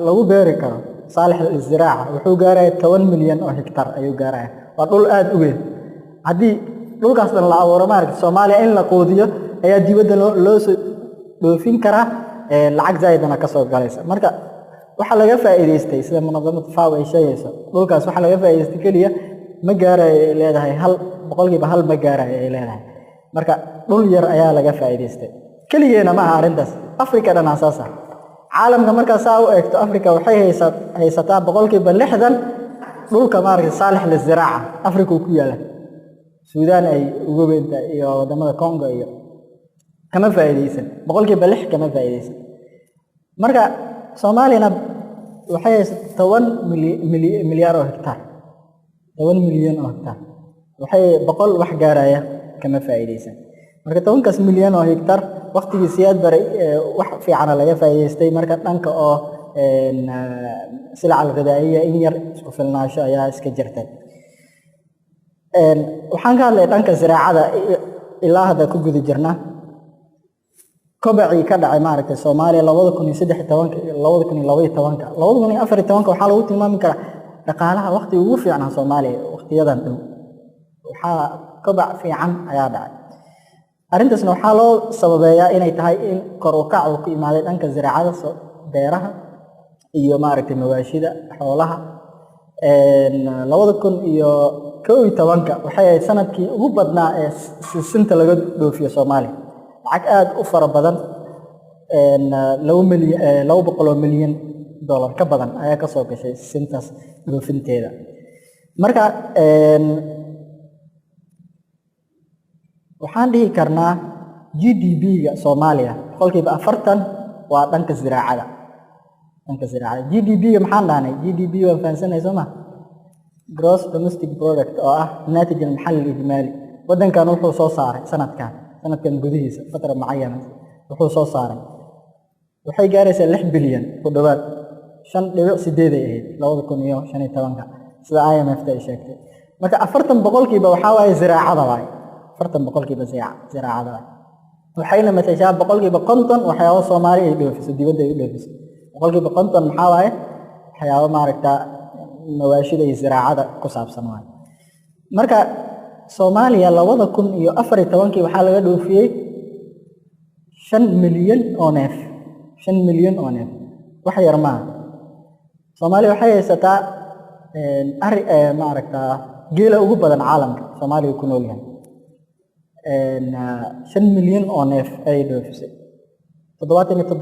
lagu beeri karo صالح الزراعة wuxuu gaaray 10 milyan oo hektar ayuu gaaray waa dhul aad u weyn hadii dhulkaas la abuuro maaragtay Soomaaliya in la qoodiyo ayaa dibadda loo soo dhoofin karaa lacag zaydana ka soo galaysa marka waxa laga faa'iideystay sida munadamada FAO ay sheegayso dhulkaas waxa laga faa'iideystay kaliya ma gaaray leedahay boqolkiiba hal ma gaaray ay leedahay marka dhul yar ayaa laga faa'iideystay kaliyeena ma aha arintaas Afrika dhan asaasa caalamka marka saa u eegto Afrika waxay haysataa boqolkiiba 60 dhulka maaragtay saalix la ziraaca Afrika ku yaala Suudaan ay ugu weynta iyo wadamada Congo iyo kama faa'iideysan boqolkiiba 6 kama faa'iideysan marka Soomaaliyana waxay haysataa 10 milyan oo hektar 10 milyan oo hektar waxay boqol wax gaaraya kama faa'iideysan marka 10 milyan oo hektar waqtigii siyaad baray wax fiican laga faa'iideystay marka dhanka oo silca al-ghidaiya in yar isku filnaansho ayaa iska jirtay waxaan ka hadlay dhanka ziraacada ilaa hadda ku guda jirnaa kobacii ka dhacay maaragtay Soomaaliya 2013 iyo 2012 2014 waxaa lagu tilmaami karaa dhaqaalaha waqti ugu fiican Soomaaliya waqtiyadan dhow waxaa kobac fiican ayaa dhacay arrintaasna waxaa loo sababeeyaa inay tahay in kor u kac uu ku imaaday dhanka ziraacada beeraha iyo maaragtay mawaashida xoolaha 2011 waxay ahayd sanadkii ugu badnaa ee sisinta laga dhoofiyo Soomaaliya lacag aad u fara badan 200 milyan dollar ka badan ayaa ka soo gashay sisintaas dhoofinteeda marka waxaan dhihi karnaa GDP-ga Soomaaliya qolkiiba 40 waa dhanka ziraacada GDP-ga maxaan dhahnay GDP waa fahansanay Soomaa gross domestic product oo ah natiijada maxalli ijmaali wadankan wuxuu soo saaray sanadkan gudihiisa fatro macayana wuxuu soo saaray waxay gaaraysaa 6 bilyan ku dhawaad 5.8 ay ahayd 2015 sida IMF ay sheegtay marka 40% waxaa waaye ziraacada waaye 40% ziraacada waxayna matashaa 50% waxyaabo Soomaaliya ay dhoofiso dibadda ay dhoofiso 50% maxaa waaye waxyaabo maaragta mawaashida iyo ziraacada ku saabsan waaye marka Soomaaliya 2014 waxaa laga dhoofiyay 5 milyan oo neef wax yar ma Soomaaliya waxay haysataa maaragta geela ugu badan caalamka Soomaaliya ku nool yahay 5 milyan oo neef ay dhoofisay 77,000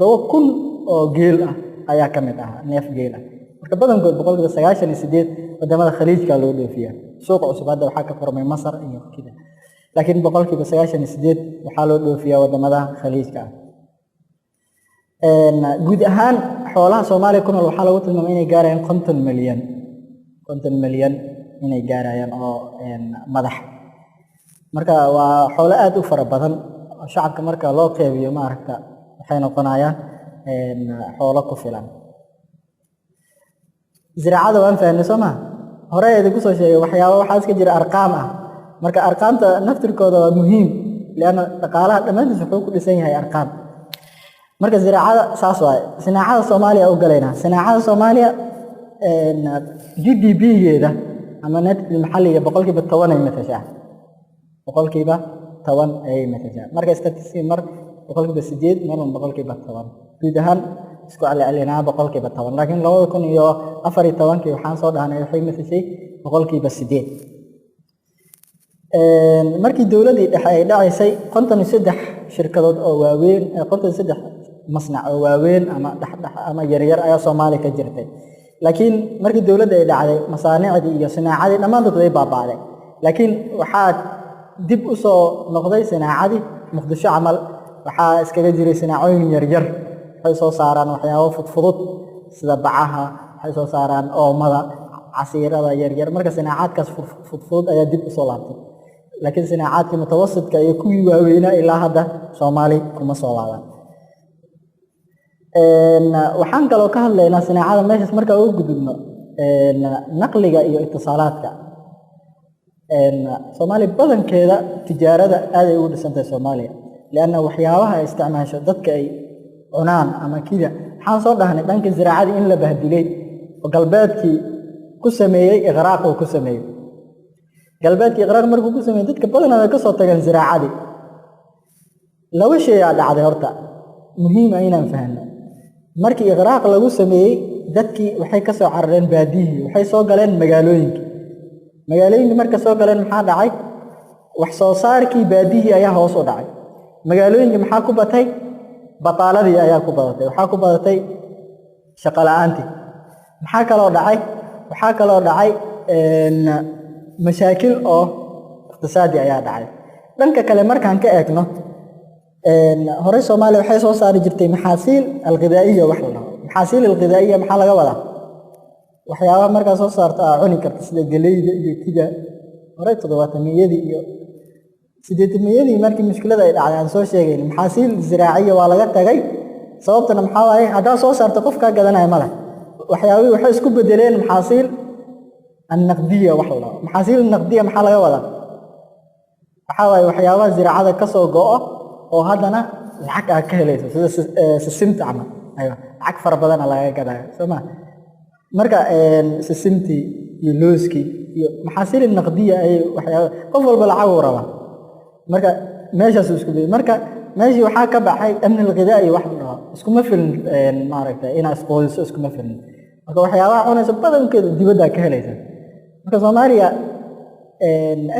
oo geel ah ayaa ka mid ah neef geel ah marka badankood 98 wadamada khaliijka loo dhoofiyaa suuqa cusub hadda waxaa ka furmay Masar iyo kida laakiin 98 waxaa loo dhoofiyaa wadamada khaliijka guud ahaan xoolaha Soomaaliya ku nool waxaa lagu tilmaamay inay gaarayaan 50 milyan inay gaarayaan oo madax marka waa xoolo aad u fara badan shacabka marka loo qeybiyo maaragta waxay noqonayaan xoolo ku filan ziraacada waan fahanay Soomaa hore ay ku soo sheegay waxyaabo waxa iska jira arqaam ah marka arqaamta naftirkooda waa muhiim leena dhaqaalaha dhamaantiisa wuxuu ku dhisan yahay arqaam marka ziraacada saas waaye sinaacada Soomaaliya oo galeynaa sinaacada Soomaaliya GDP-geeda ama net maxalliga 10% ay matashaa 10% ay matashaa marka statistics mar 8% mar 10% guud ahaan isku celcelinaa 10% laakiin 2014 waxaan soo dhahnay waxay matashay 8% markii dawladda dhexe ay dhacaysay 53 shirkadood oo waaweyn 53 masnac oo waaweyn ama dhaxdhax ama yaryar ayaa Soomaaliya ka jirtay laakiin markii dawladda ay dhacday masaanicdii iyo sinaacadii dhamaantood way baabaaday laakiin waxaa dib u soo noqday sinaacadii Muqdisho camal waxaa iskaga jiray sinaacooyin yaryar waxay soo saaraan waxyaabo fudfudud sida bacaha waxay soo saaraan oomada casiirada yaryar marka sinaacadkaas fudfudud ayaa dib u soo laabtay laakiin sinaacadkii mutawassidka iyo kuwii waaweynaa ilaa hadda Soomaaliya kuma soo laaban waxaan kaloo ka hadlaynaa sinaacada meeshaas marka ugu gudubno naqliga iyo ittisaalaadka Soomaaliya badankeeda tijaarada aad ay ugu dhisantahay Soomaaliya leena waxyaabaha ay isticmaasho dadka ay cunaan ama kida waxaan soo dhahnay dhanka ziraacada in la bahdilay oo galbeedkii ku sameeyay iqraaq oo ku sameeyay galbeedkii iqraaq markuu ku sameeyay dadka badan ay ka soo tageen ziraacadii laba shay ayaa dhacday horta muhiim ah inaan fahanno markii iqraaq lagu sameeyay dadkii waxay ka soo carareen baadiyihii waxay soo galeen magaalooyinka marka soo galeen maxaa dhacay wax soo saarkii baadiyihii ayaa hoos u dhacay magaalooyinka maxaa ku batay bataaladii ayaa ku badatay waxaa ku badatay shaqo la'aantii maxaa kaloo dhacay mashaakil oo iqtisaadi ayaa dhacay dhanka kale markaan ka eegno hore Soomaaliya waxay soo saari jirtay maxaasiil alghidaa'iya wax la dhaho maxaasiil alghidaa'iya maxaa laga wadaa waxyaabaha markaa soo saarta cuni karta sida galeyda iyo kida hore 70-yadii iyo 80-yadii markii mushkilada ay dhacday aan soo sheegay maxaasiil ziraaciya waa laga tagay sababtana maxaa waaye hadaa soo saarto qofka gadanaya mala waxyaabaha waxay isku bedeleen maxaasiil النقدية وحلا محاصيل النقدية محل ولا حاول وحياة زراعة كسو جوه وهذانا العك كهليس سسمت عمل أيوة عك فربنا الله كذا سما مركا سسمتي يلوسكي محاصيل النقدية أي وحياة قفل بالعورة مركا ماشي سوسكبي مركا ماشي وحاكا بحي أمن الغذائي وحنا اسكو ما في المعركة إنا سبوز اسكو ما في مركا وحياة أنا سبتهم كده دي بدها كهليس مركا سوماليا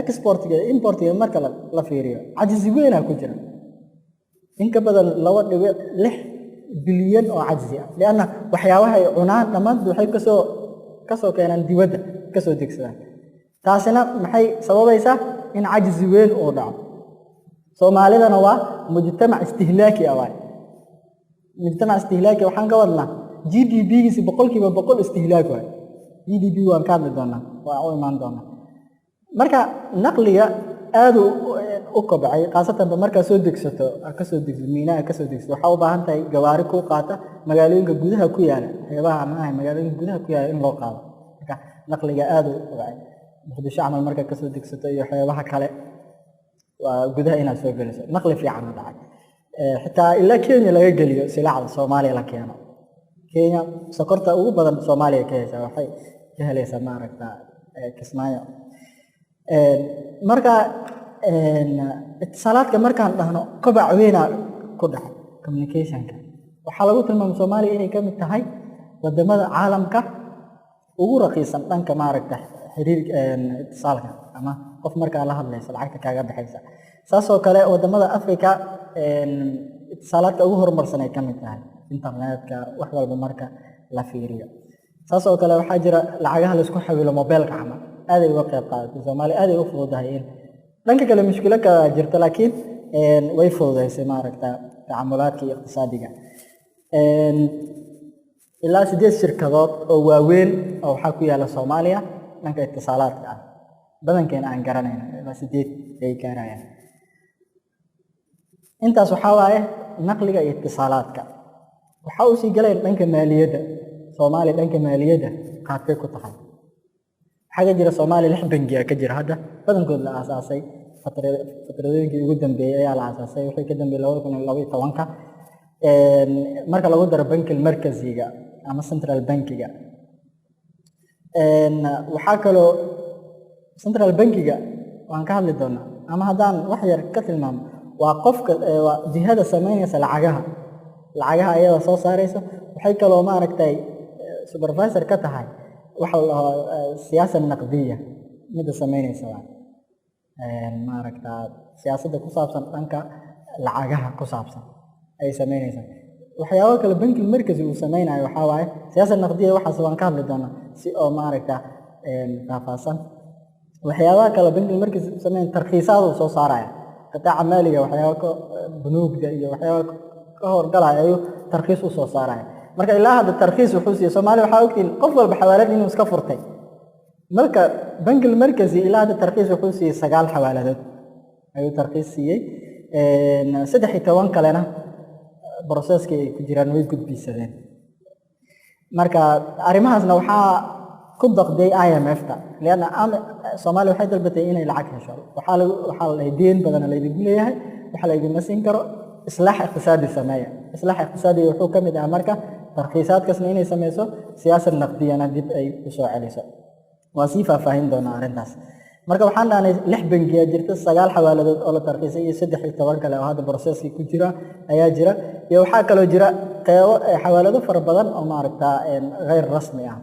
export import marka la fiiriyo cajzi weyn ku jira in ka badan 2.6 bilyan oo cajzi ah leena waxyaabaha ay cunaan dhammaan waxay kasoo keenan dibadda kasoo degsadaan taasina maxay sababaysaa in cajzi weyn oo dhaco Soomaalidana waa mujtamac istihlaaki ah mujtamac istihlaaki waxaan ka wadnaa GDP-giisa 100% istihlaak waa GDP waan ka hadli doonaa waa oo imaan doonaa marka naqliga aad u kobcay qaasatan marka soo degsato ka soo degso miinaa ka soo degso waxa u baahan tahay gawaari ku qaata magaalooyinka gudaha ku yaala xeebaha ama magaalooyinka gudaha ku yaala in loo qaado marka naqliga aad u kobcay muqdisho amal marka ka soo degsato iyo xeebaha kale waa gudaha inaad soo geliso naqli fiican u dhacay xitaa ilaa Kenya laga geliyo silacada Soomaaliya la keeno Kenya sokorta ugu badan Soomaaliya ka hesha waxay ka helaysaa maaragta Kismaayo marka اتصالات markaan dhahno kobac weyn ku dhaxay communication-ka waxa lagu tilmaamay Soomaaliya inay kamid tahay wadamada caalamka ugu raqiisan dhanka maaragta xiriirka اتصالka ama qof marka la hadlayso lacagta kaaga baxaysa saasoo kale wadamada Afrika اتصالaadka ugu horumarsan ay kamid tahay internetka wax walba marka la fiiriyo saasoo kale waxa jira lacagaha la isku xawilo mobilka ama aad ay uga qayb qaadato Soomaaliya aad ay u fududahay dhanka kale mushkilo ka jirta laakiin way fududaysay maaragta tacaamulaadka iqtisaadiga ilaa 8 shirkadood oo waaweyn oo waxa ku yaala Soomaaliya dhanka iqtisaalaadka ah badankeena aan garanayno ilaa 8 ay gaarayaan intaas waxa waaye naqliga iyo iqtisaalaadka waxa uu sii galay dhanka maaliyadda Soomaaliya dhanka maaliyadda qaabkay ku tahay حاجة جرى صومالي لح بنجيا كجرى هذا بدن كل أساسي فترة ugu dambeeyay ayaa la aasasay wixii ka dambeeyay 2012 marka lagu daro bankiga markaziga ama central bankiga waxa kale central bankiga waan ka hadli doonaa ama hadaan wax yar ka tilmaamo waa qofka jihada sameynaysa lacagaha ayada soo saaraysa waxay kale oo maaragtay supervisor ka tahay waxa la siyaasad naqdiya mid sameynaysa maaragta siyaasadda ku saabsan dhanka lacagaha ku saabsan ay sameynaysa waxyaabo kale bankiga markazi uu sameynayo waxa waaye siyaasad naqdiya waxa soo ka hadli doona si oo maaragta faahfaahsan waxyaabaha kale bankiga markazi sameyn tarxiisaad soo saaraya qitaaca maaliga waxyaabo bunuugda iyo waxyaabo ka horgalaya ayuu tarxiis u soo saaraya marka ilaa hadda tarxiis wuxuu siiyay Soomaaliya waxa ogtiin qof walba xawaalad inuu iska furtay marka bankiga markazi ilaa hadda tarxiis wuxuu siiyay 9 xawaaladood ayuu tarxiis siiyay 13 kalena processki ay ku jiraan way gudbisadeen marka arimahaasna waxa ku daqday IMF-ta leena Soomaaliya waxay dalbatay inay lacag hesho waxa la deyn badan la idin leeyahay waxa la idin masin karo islaax iqtisaadi sameeya islaax iqtisaadi wuxuu kamid ah marka tarxiisaadkaasna inay sameyso siyaasad naqdiyana dib ay u soo celiso waa si faahfaahin doona arintaas marka waxaan dhaanay 6 bangiya jirta 9 xawaaladood oo la tarxiisay iyo 13 kale oo hadda processki ku jira ayaa jira iyo waxa kale jira qaybo xawaalado fara badan oo maaragta غير rasmi ah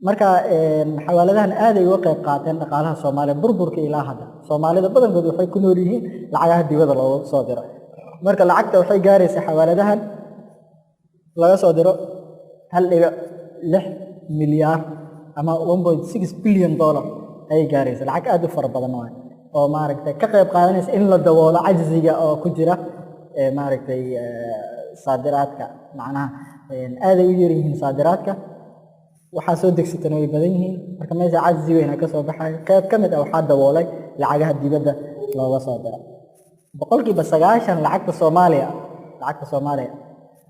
marka xawaaladahan aad ay uga qayb qaateen dhaqaalaha Soomaaliya burburka ilaa hadda Soomaalida badankood waxay ku nool yihiin lacagaha dibadda loo soo diro marka lacagta waxay gaaraysaa xawaaladahan laga soo diro 1.6 milyan ama 1.6 billion dollar ay gaaraysaa lacag aad u fara badan oo maaragtay ka qayb qaadanaysa in la daboolo cajziga oo ku jira maaragtay saadiraadka macnaha aad ay u yar yihiin saadiraadka waxa soo degsatay way badan yihiin marka meesha cajzi weyn ka soo baxay qayb kamid ah waxa daboolay lacagaha dibadda looga soo diro boqolkiiba 9 lacagta Soomaaliya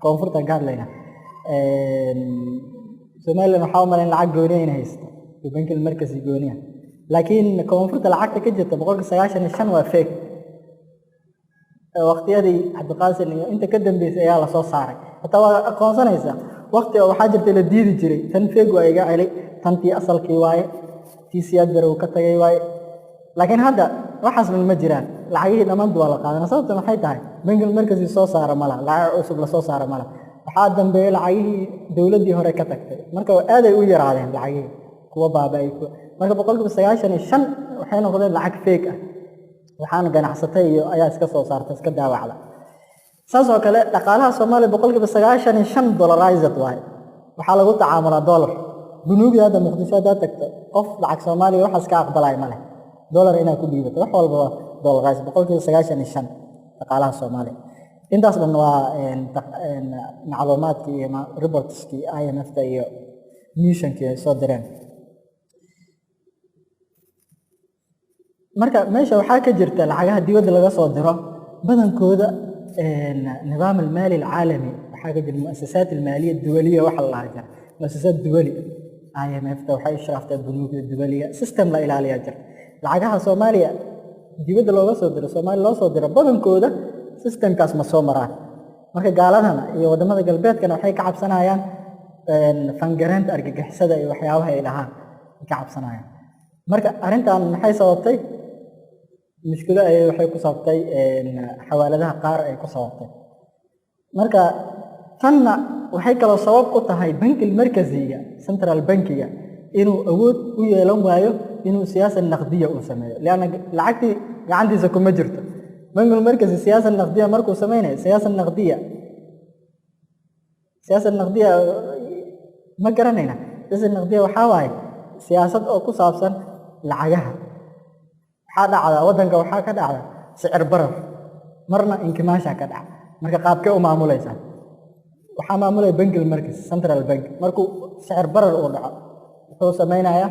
koonfurta ka hadlayna Soomaaliya waxa u malayn lacag gooni inay haysto البنك المركزي جونيا لكن كونفرت العقد كجت بقولك سياشن الشن وفيك وقت يدي عبد القاسم انت كدم بيس يا لا سو ساري حتى aqoonsanaysa waqti oo waxa jirtay la diidi jiray tan feeg waa iga celi tantii asalkii waaye tii siyaad barow ka tagay waaye laakiin hadda waxaas ma jiraan lacagihii dhamaan waa la qaadanaa sababta maxay tahay bangiga markazi soo saara malaha lacag cusub la soo saara malaha waxaa dambeeyay lacagihii dawladii hore ka tagtay marka aad ay u yaraadeen lacagihii kuwa baabay marka 95% waxay noqdeen lacag feeg ah waxaan ganacsatay iyo ayaa iska soo saartay iska daawacda saasoo kale dhaqaalaha Soomaaliya 95% dollarized waay waxa lagu tacaamulaa dollar bunuugda hadda Muqdisho hadda tagto qof lacag Soomaaliya waxa iska aqbalay male dollar inaa ku dhiibato wax walba dollarized 95% dhaqaalaha Soomaaliya intaas dhan waa macluumaadkii iyo reportskii IMF iyo missionkii ay soo direen marka meesha waxa ka jirta lacagaha dibadda laga soo diro badankooda nidaam المالي العالمي waxa ka jira muassasaat الماليه الدوليه waxa la hayaa muassasaat dawli IMF waxay ishraaftaa bunuugda dawliga system la ilaaliyo jir lacagaha Soomaaliya dibadda looga soo diro Soomaaliya loo soo diro badankooda systemkaas ma soo maraan marka gaaladana iyo wadamada galbeedkana waxay ka cabsanayaan fangareenta argagixisada iyo waxyaabaha ay lahaan ka cabsanayaan marka arintan maxay sababtay مشكلة أي وحي كسبتي حوالدها قار أي كسبتي مركا تنا وحي كلا صواب قطها هاي بنك المركزية سنترال بنكية إنه أود ويلون وايو إنه السياسة النقدية أسميه لأن العكتي عندي زكو مجرته بنك المركزي السياسة النقدية مركو سمينه السياسة النقدية ما قرنينا السياسة النقدية وحاواي سياسة أو كسابسا لعجها هذا على ودنك وحاك هذا سعر برر مرنا انكماشا كذا مركا قابك ومعموليسا وحا معمولي بنك المركز سنترال بنك مركو سعر برر وضع هو سميناها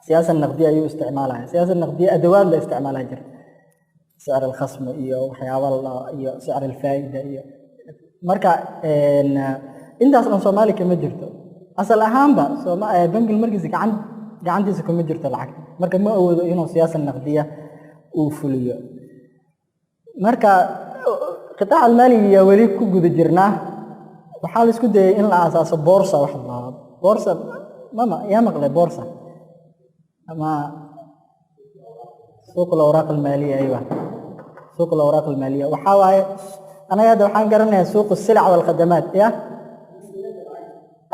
سياسة النقدية يو استعمالها سياسة النقدية أدوات لاستعمالها جر سعر الخصم إيو وحياة الله إيو سعر الفائدة إيو مركا إنت أصلا صومالي كما جرتو أصل أهم با بنك المركز عندي سكو مجرتو العقد marka ma awoodo inuu siyaasad naqdiya uu fuliyo marka qitaaca almaaliga wali ku guda jirnaa waxa la isku dayay in la asaaso boorsa wax la boorsa mama yaa maqlay boorsa ama suuq al-awraaq al-maaliya aywa suuq al-awraaq al-maaliya waxa waaye anaga hadda waxaan garanayaa suuq as-silc wal khadamaat ya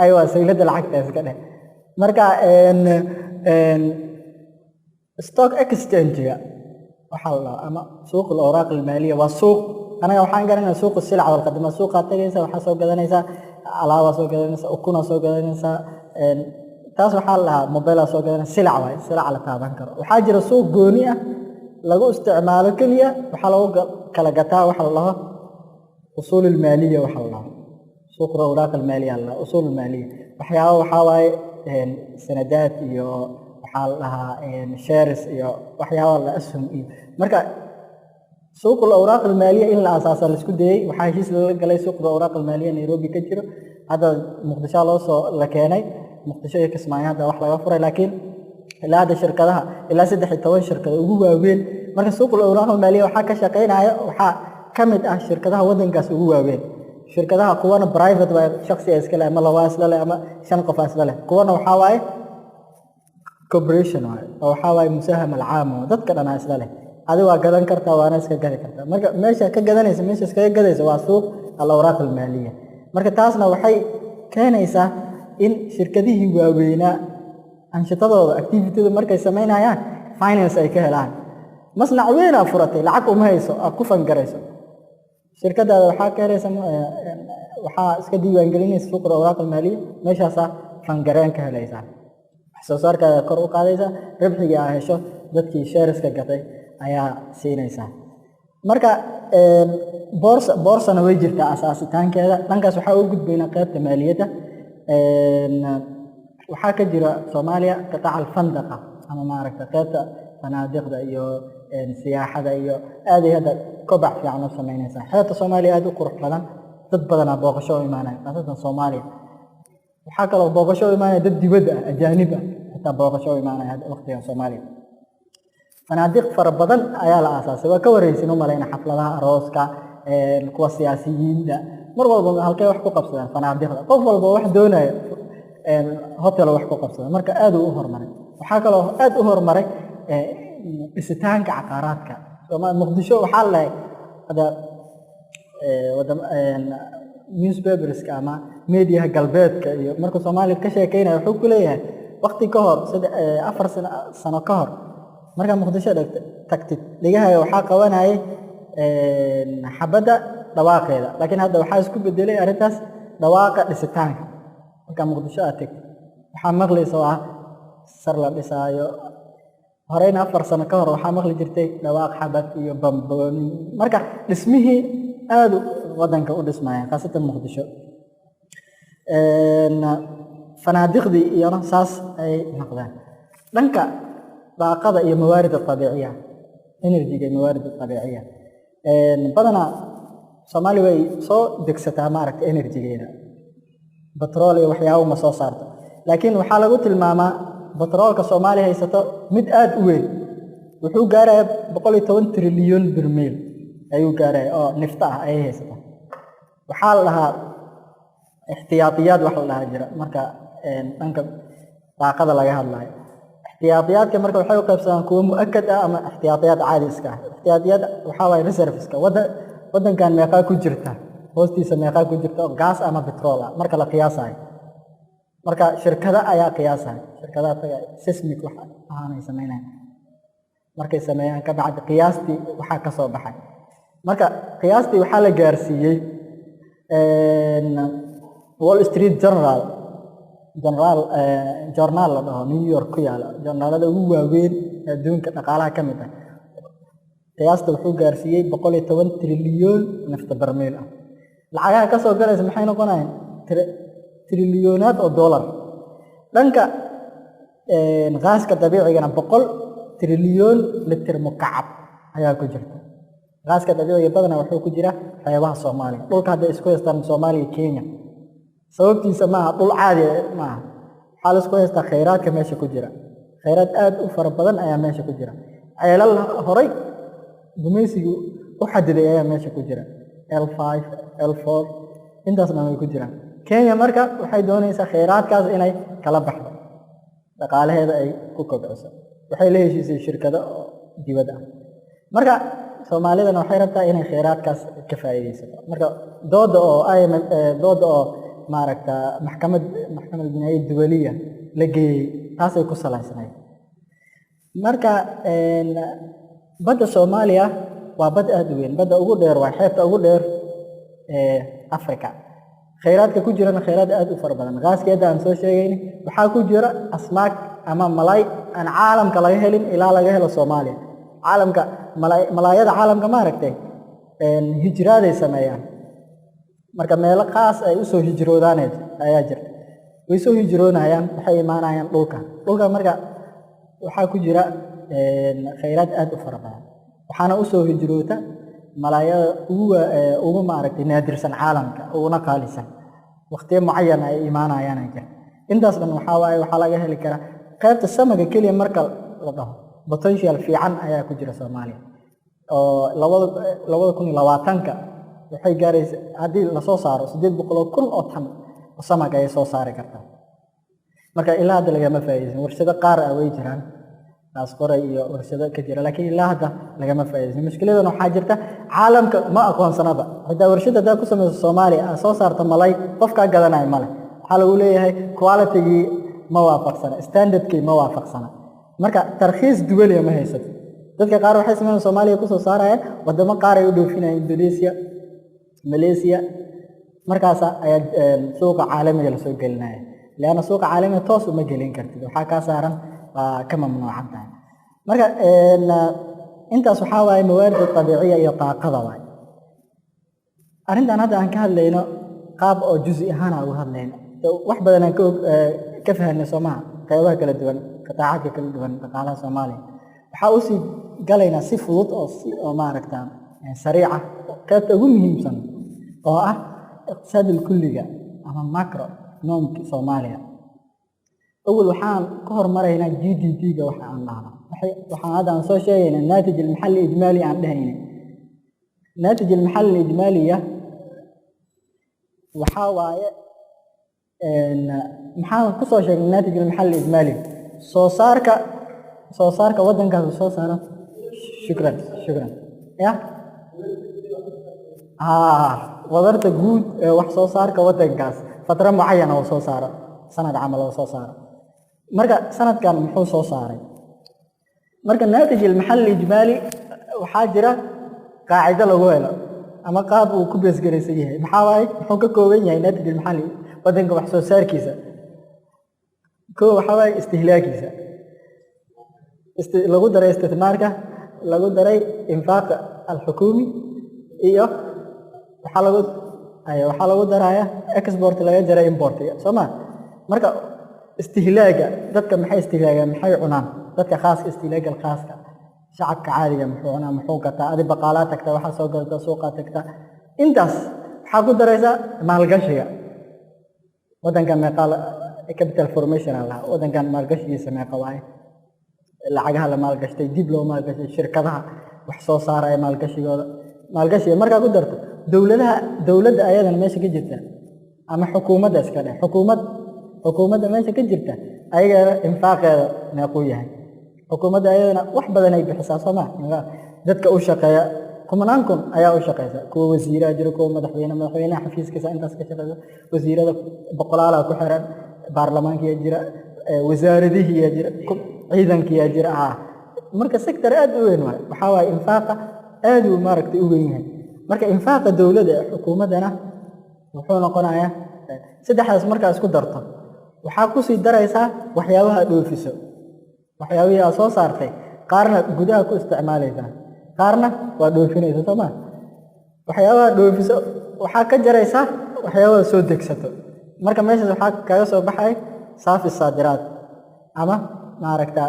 aywa saylada lacagta iska dheh marka stock exchange وحلا أما سوق الأوراق المالية والسوق أنا وحنا قرينا سوق السلع والخدمات سوق هتجلس وحسوق كذا نيسا علاوة سوق كذا نيسا أكون سوق كذا نيسا تاسو حالها موبايل سوق كذا سلع واي سلع على تابنكر وحاجر سوق جونية لقوا استعمال كلية وحلا كلاجتها وحلا أصول المالية وحلا سوق الأوراق المالية الله أصول المالية وحياه وحواي سندات يو حالها شيرس iyo waxyaabo la asum iyo marka suuqa awraaq maaliya in la aasaaso la isku dayay waxa heshiis la galay suuqa awraaq maaliya Nairobi ka jiro hada Muqdisho loo soo la keenay Muqdisho iyo Kismaayo hada wax laga furay laakiin ilaa hada shirkadaha ilaa 13 shirkad ugu waaweyn marka suuqa awraaq maaliya waxa ka shaqeynaya waxa kamid ah shirkadaha wadankaas ugu waaweyn shirkadaha kuwana private waa shakhsi iska leh ama lawaas leh ama shan qof asla leh kuwana waxa waaye corporation oo waxa way musahama alcaamo dadka dhan isla leh adiga waa gadan kartaa waana iska gadi kartaa marka meesha ka gadanaysa meesha iska gadaysa waa suuq al-awraaq al-maaliya marka taasna waxay keenaysaa in shirkadihii waaweynaa anshitadooda activity-da markay sameynayaan finance ay ka helaan masnac weyn furatay lacag uma hayso ku fangarayso shirkadaada waxa ka helaysa waxa iska diiwaan gelinaysa suuqa al-awraaq al-maaliya meeshaas fangareen ka helaysa soo saarka kor u qaadaysa rabxiga ay hesho dadkii shareska gatay ayaa siinaysa marka boorsana way jirtaa asaasitaankeeda dhankaas waxa uu gudbayna qaybta maaliyadda waxa ka jira Soomaaliya qitaac al-fandaqa ama maaragta qaybta fanaadiqda iyo siyaaxada iyo aad iyo hada kobac fiican u sameynaysa xeebta Soomaaliya aad u qurux badan dad badan booqasho imaanay qasatan Soomaaliya waxa kale oo booqasho imaanay dad dibadda ajaanib حتى بوقشوا معنا هذا وقت يوم سومالي فنادق فربضن أيال أساس وكوريسين ومالين حفلها أروسكا القوى السياسيين ده مرة هالكي وحكوا قبصة فنادق قفل بواحد دونه هوتيل وحكوا قبصة مركا آدو أهر مري وحاكا له آد أهر مري استهانك عقاراتك وما مقدشو وحال له هذا newspapers ama media galbeedka iyo marka Soomaaliya ka sheekeynaa wuxuu ku leeyahay waqti ka hor 4 sano ka hor marka Muqdisho tagtid ligaha waxa qabanayay xabada dhawaaqeeda laakiin hadda waxa isku bedelay arintaas dhawaaqa dhisitaanka marka Muqdisho aad tagtid waxa maqlaysaa sar la dhisaayo horeyna 4 sano ka hor waxa maqli jirtay dhawaaq xabad iyo bambooni marka dhismihii aad wadanka u dhismaayeen qaasatan Muqdisho fanaadiqdii iyo saas ay noqdaan dhanka daaqada iyo mawaarid tabiiciya energy-ga mawaarid tabiiciya badana Soomaaliya way soo degsataa maaragtay energy-geeda petrol iyo waxyaabo ma soo saarto laakiin waxa lagu tilmaamaa petrolka Soomaaliya haysato mid aad u weyn wuxuu gaarayaa 110 trillion barmiil ayuu gaaray oo nafta ah ay haysato waxa la lahaa احتياطيات wax la dhaha jira marka dhanka daaqada laga hadlayo احتياطياتka marka waxay u qaybsadaan kuwa muakkad ah ama احتياطيات caadi iska ah احتياطيات waxa way reserveska wadankan meeqa ku jirta hoostiisa meeqa ku jirta oo gas ama petrol ah marka la qiyaasayo marka shirkada ayaa qiyaasay shirkadaha taga seismic waxa aanay sameeyaan markay sameeyaan ka bacdi qiyaastii waxa ka soo baxay marka qiyaastii waxa la gaarsiiyay Wall Street Journal la dhaho New York ku yaala journalada ugu waaweyn adduunka dhaqaalaha ka mid ah qiyaasta wuxuu gaarsiiyay 110 trillion nafta barmiil ah lacagaha ka soo galaysa maxay noqonayaan trillioonaad oo dollar dhanka gaaska dabiiciga 100 trillion litir mukacab ayaa ku jirta gaaska dabiiciga badana wuxuu ku jira xeebaha Soomaaliya dhulka hadda isku haystaan Soomaaliya Kenya sababtiisa ma dhul caadi ma xal isku haysta kheyraadka meesha ku jira kheyraad aad u fara badan ayaa meesha ku jira ceelal horay gumaysigu u xadiday ayaa meesha ku jira L5 L4 intaasna way ku jiraan Kenya marka waxay doonaysaa kheyraadkaas inay kala baxdo dhaqaalaheeda ay ku kobciso waxay leeyihiin shirkado dibadda marka Soomaalidana waxay rabtaa inay kheyraadkaas ka faa'iideysato marka dooda oo maaragta maxkamad jinaayadeed dawliya la geeyay taasay ku salaysanayd marka badda Soomaaliya waa bad aad u weyn badda ugu dheer waa xeebta ugu dheer Afrika kheyraadka ku jirana kheyraad aad u fara badan gaaskeeda aan soo sheegayni waxa ku jira asmaak ama malay aan caalamka laga helin ilaa laga helo Soomaaliya caalamka malaayada caalamka maaragtay hijraaday sameeyaan marka meel qaas ay u soo hijroodaan ayaa jirta way soo hijroonayaan waxay imaanayaan dhulka marka waxa ku jira kheyraad aad u fara badan waxaana u soo hijroota malaayada ugu maaragtay naadirsan caalamka uuna qaalisan waqti muayyan ay imaanayaan jira intaas dhan waxa laga heli karaa qaybta samaga kaliya marka la dhaho potential fiican ayaa ku jira Soomaaliya oo 2020ka waxay gaaraysaa hadii la soo saaro 800,000 oo tan oo samaga ay soo saari kartaa marka ilaa hadda laga ma faa'iideysan warshado qaar ah way jiraan taas qoray iyo warshado ka jira laakiin ilaa hadda laga ma faa'iideysan mushkiladan waxa jirta caalamka ma aqoonsanaba hadaa warshada ku samayso Soomaaliya soo saarta malay qofka gadanay male waxa lagu leeyahay quality-gi ma waafaqsana standard-ki ma waafaqsana marka tarxiis duwaliya ma haysato dadka qaar waxay sameeyaan Soomaaliya ku soo saarayaan wadamo qaar ay u dhoofinayaan Indonesia Malaysia markaas ayaa suuqa caalamiga la soo gelinaya laana suuqa caalamiga toos uma gelin kartid waxa ka saaran ka mamnuucan tahay marka intaas waxa waaye mawaarid tabiiciya iyo daaqada waay arintan hadda aan ka hadlayno qaab oo juz'i ahaan uga hadlayno wax badan aan ka fahanay Soomaaliya qaybaha kala duwan qataacadka kala duwan dhaqaalaha Soomaaliya waxa uu si galayna si fudud oo maaragta sariica qaybta ugu muhiimsan oo ah iqtisaadul kulliga ama macro economic Soomaaliya أول وحان كهر مرينا جي دي بي جا وحان لها وحان هذا عن سو شيء الناتج المحلي الإجمالي عن دهينا الناتج المحلي الإجمالي وحاواية محاول كسو شيء الناتج المحلي الإجمالي صوصارك ودن كذا صوصارة شكرا يا وضرت جود wax soo saarka wadankaas fatro معينة oo soo saaro sanad camal oo soo saaro marka sanadkan muxuu soo saaray marka naatij المحلي الإجمالي waxaa jira qaacido lagu helo ama qaab uu ku beesgaraysan yahay maxaa waaye wuxuu ka kooban yahay naatij المحلي wadanka wax soo saarkiisa koo waxa waaye istihlaakiisa lagu daray isticmaalka lagu daray infaaq al-hukumi iyo waxaa lagu daraya export laga jaray import Soomaa marka istihlaaga dadka maxay istihlaagaan maxay cunaan dadka khaaska istihlaaga khaaska shacabka caadiga muxuu cunaa muxuu gataa adi baqaalaad tagta waxa soo galta suuqa tagta intaas waxa ku daraysa maalgashiga wadanka meeqa capital formation Allah wadankan maalgashigiisa meeqa waaye lacagaha la maalgashtay dib loo maalgashay shirkadaha wax soo saaraya maalgashigooda maalgashiga marka ku darto dawladda ayadana meesha ka jirta ama xukuumadda iska dheh xukuumadda meesha ka jirta ayaga infaaqeeda meequu yahay xukuumadda ayadana wax badan ay bixisaa Soomaa dadka u shaqeeya kumanaan kun ayaa u shaqeysa kuwa wasiirada jira kuwa madaxweynaha xafiiskiisa intaas ka shaqeeya wasiirada boqolaal ku xiran baarlamaanka jira wasaaradihi jira ciidankiya jira marka sector aad u weyn waxa waay infaaqa aad u maaragtay u weyn yahay marka infaaqa dawladda xukuumadana wuxuu noqonayaa saddexdaas marka isku darto waxa ku sii daraysa waxyaabaha dhoofiso waxyaabaha soo saartay qaarna gudaha ku isticmaalaysa qaarna waa dhoofinaysa Soomaa waxyaabaha dhoofiso waxa ka jaraysa waxyaabaha soo degsato marka meesha waxa kaga soo baxay saafi saadiraad ama maaragta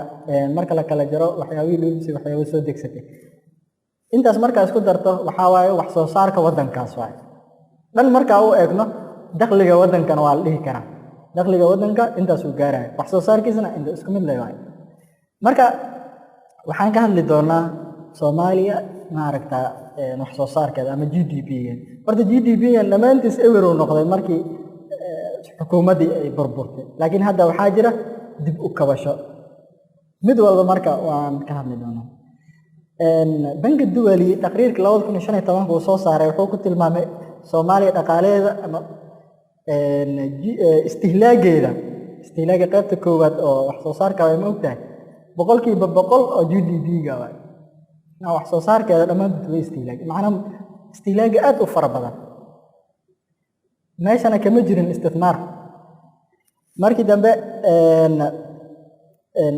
marka la kala jaro waxyaabihii dhoofiso waxyaabaha soo degsatay intaas marka isku darto waxa waaye wax soo saarka wadankaas waaye dhan marka uu eegno dakhliga wadankan waa la dhihi karaa dakhliga wadanka intaas uu gaarayo wax soo saarkiisana inta isku mid leeyahay marka waxaan ka hadli doonaa Soomaaliya maaragta wax soo saarkeeda ama GDP horta GDP dhamaantiis ewer uu noqday markii xukuumadii ay burburtay laakiin hadda waxaa jira dib u kabasho mid walba marka waan ka hadli doonaa banka duwali taqriirka 2015 uu soo saaray wuxuu ku tilmaamay Soomaaliya dhaqaaleeda ama istihlaageeda qaybta koowaad oo wax soo saarka ay ma ogtahay boqolkiiba boqol oo GDP-ga waay wax soo saarkeeda dhamaantood way istihlaag macnaha istihlaaga aad u fara badan meeshana kama jirin istismaar markii dambe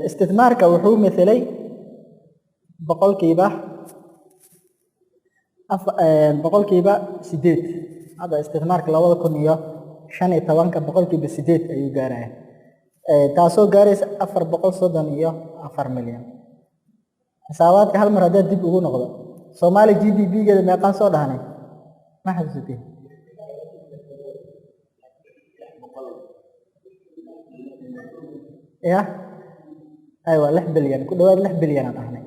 istismaarka wuxuu mithlay boqolkiiba 8 hadda istismaarka 2015 boqolkiiba 8 ayuu gaaraya taasoo gaaraysa 434 milyan xisaabaadka hal mar hadda dib ugu noqdo Soomaali GDP-geeda meeqaan soo dhahnay ma xasuusatay يا أيوة 6 بليون كل واحد 6 بليون أنا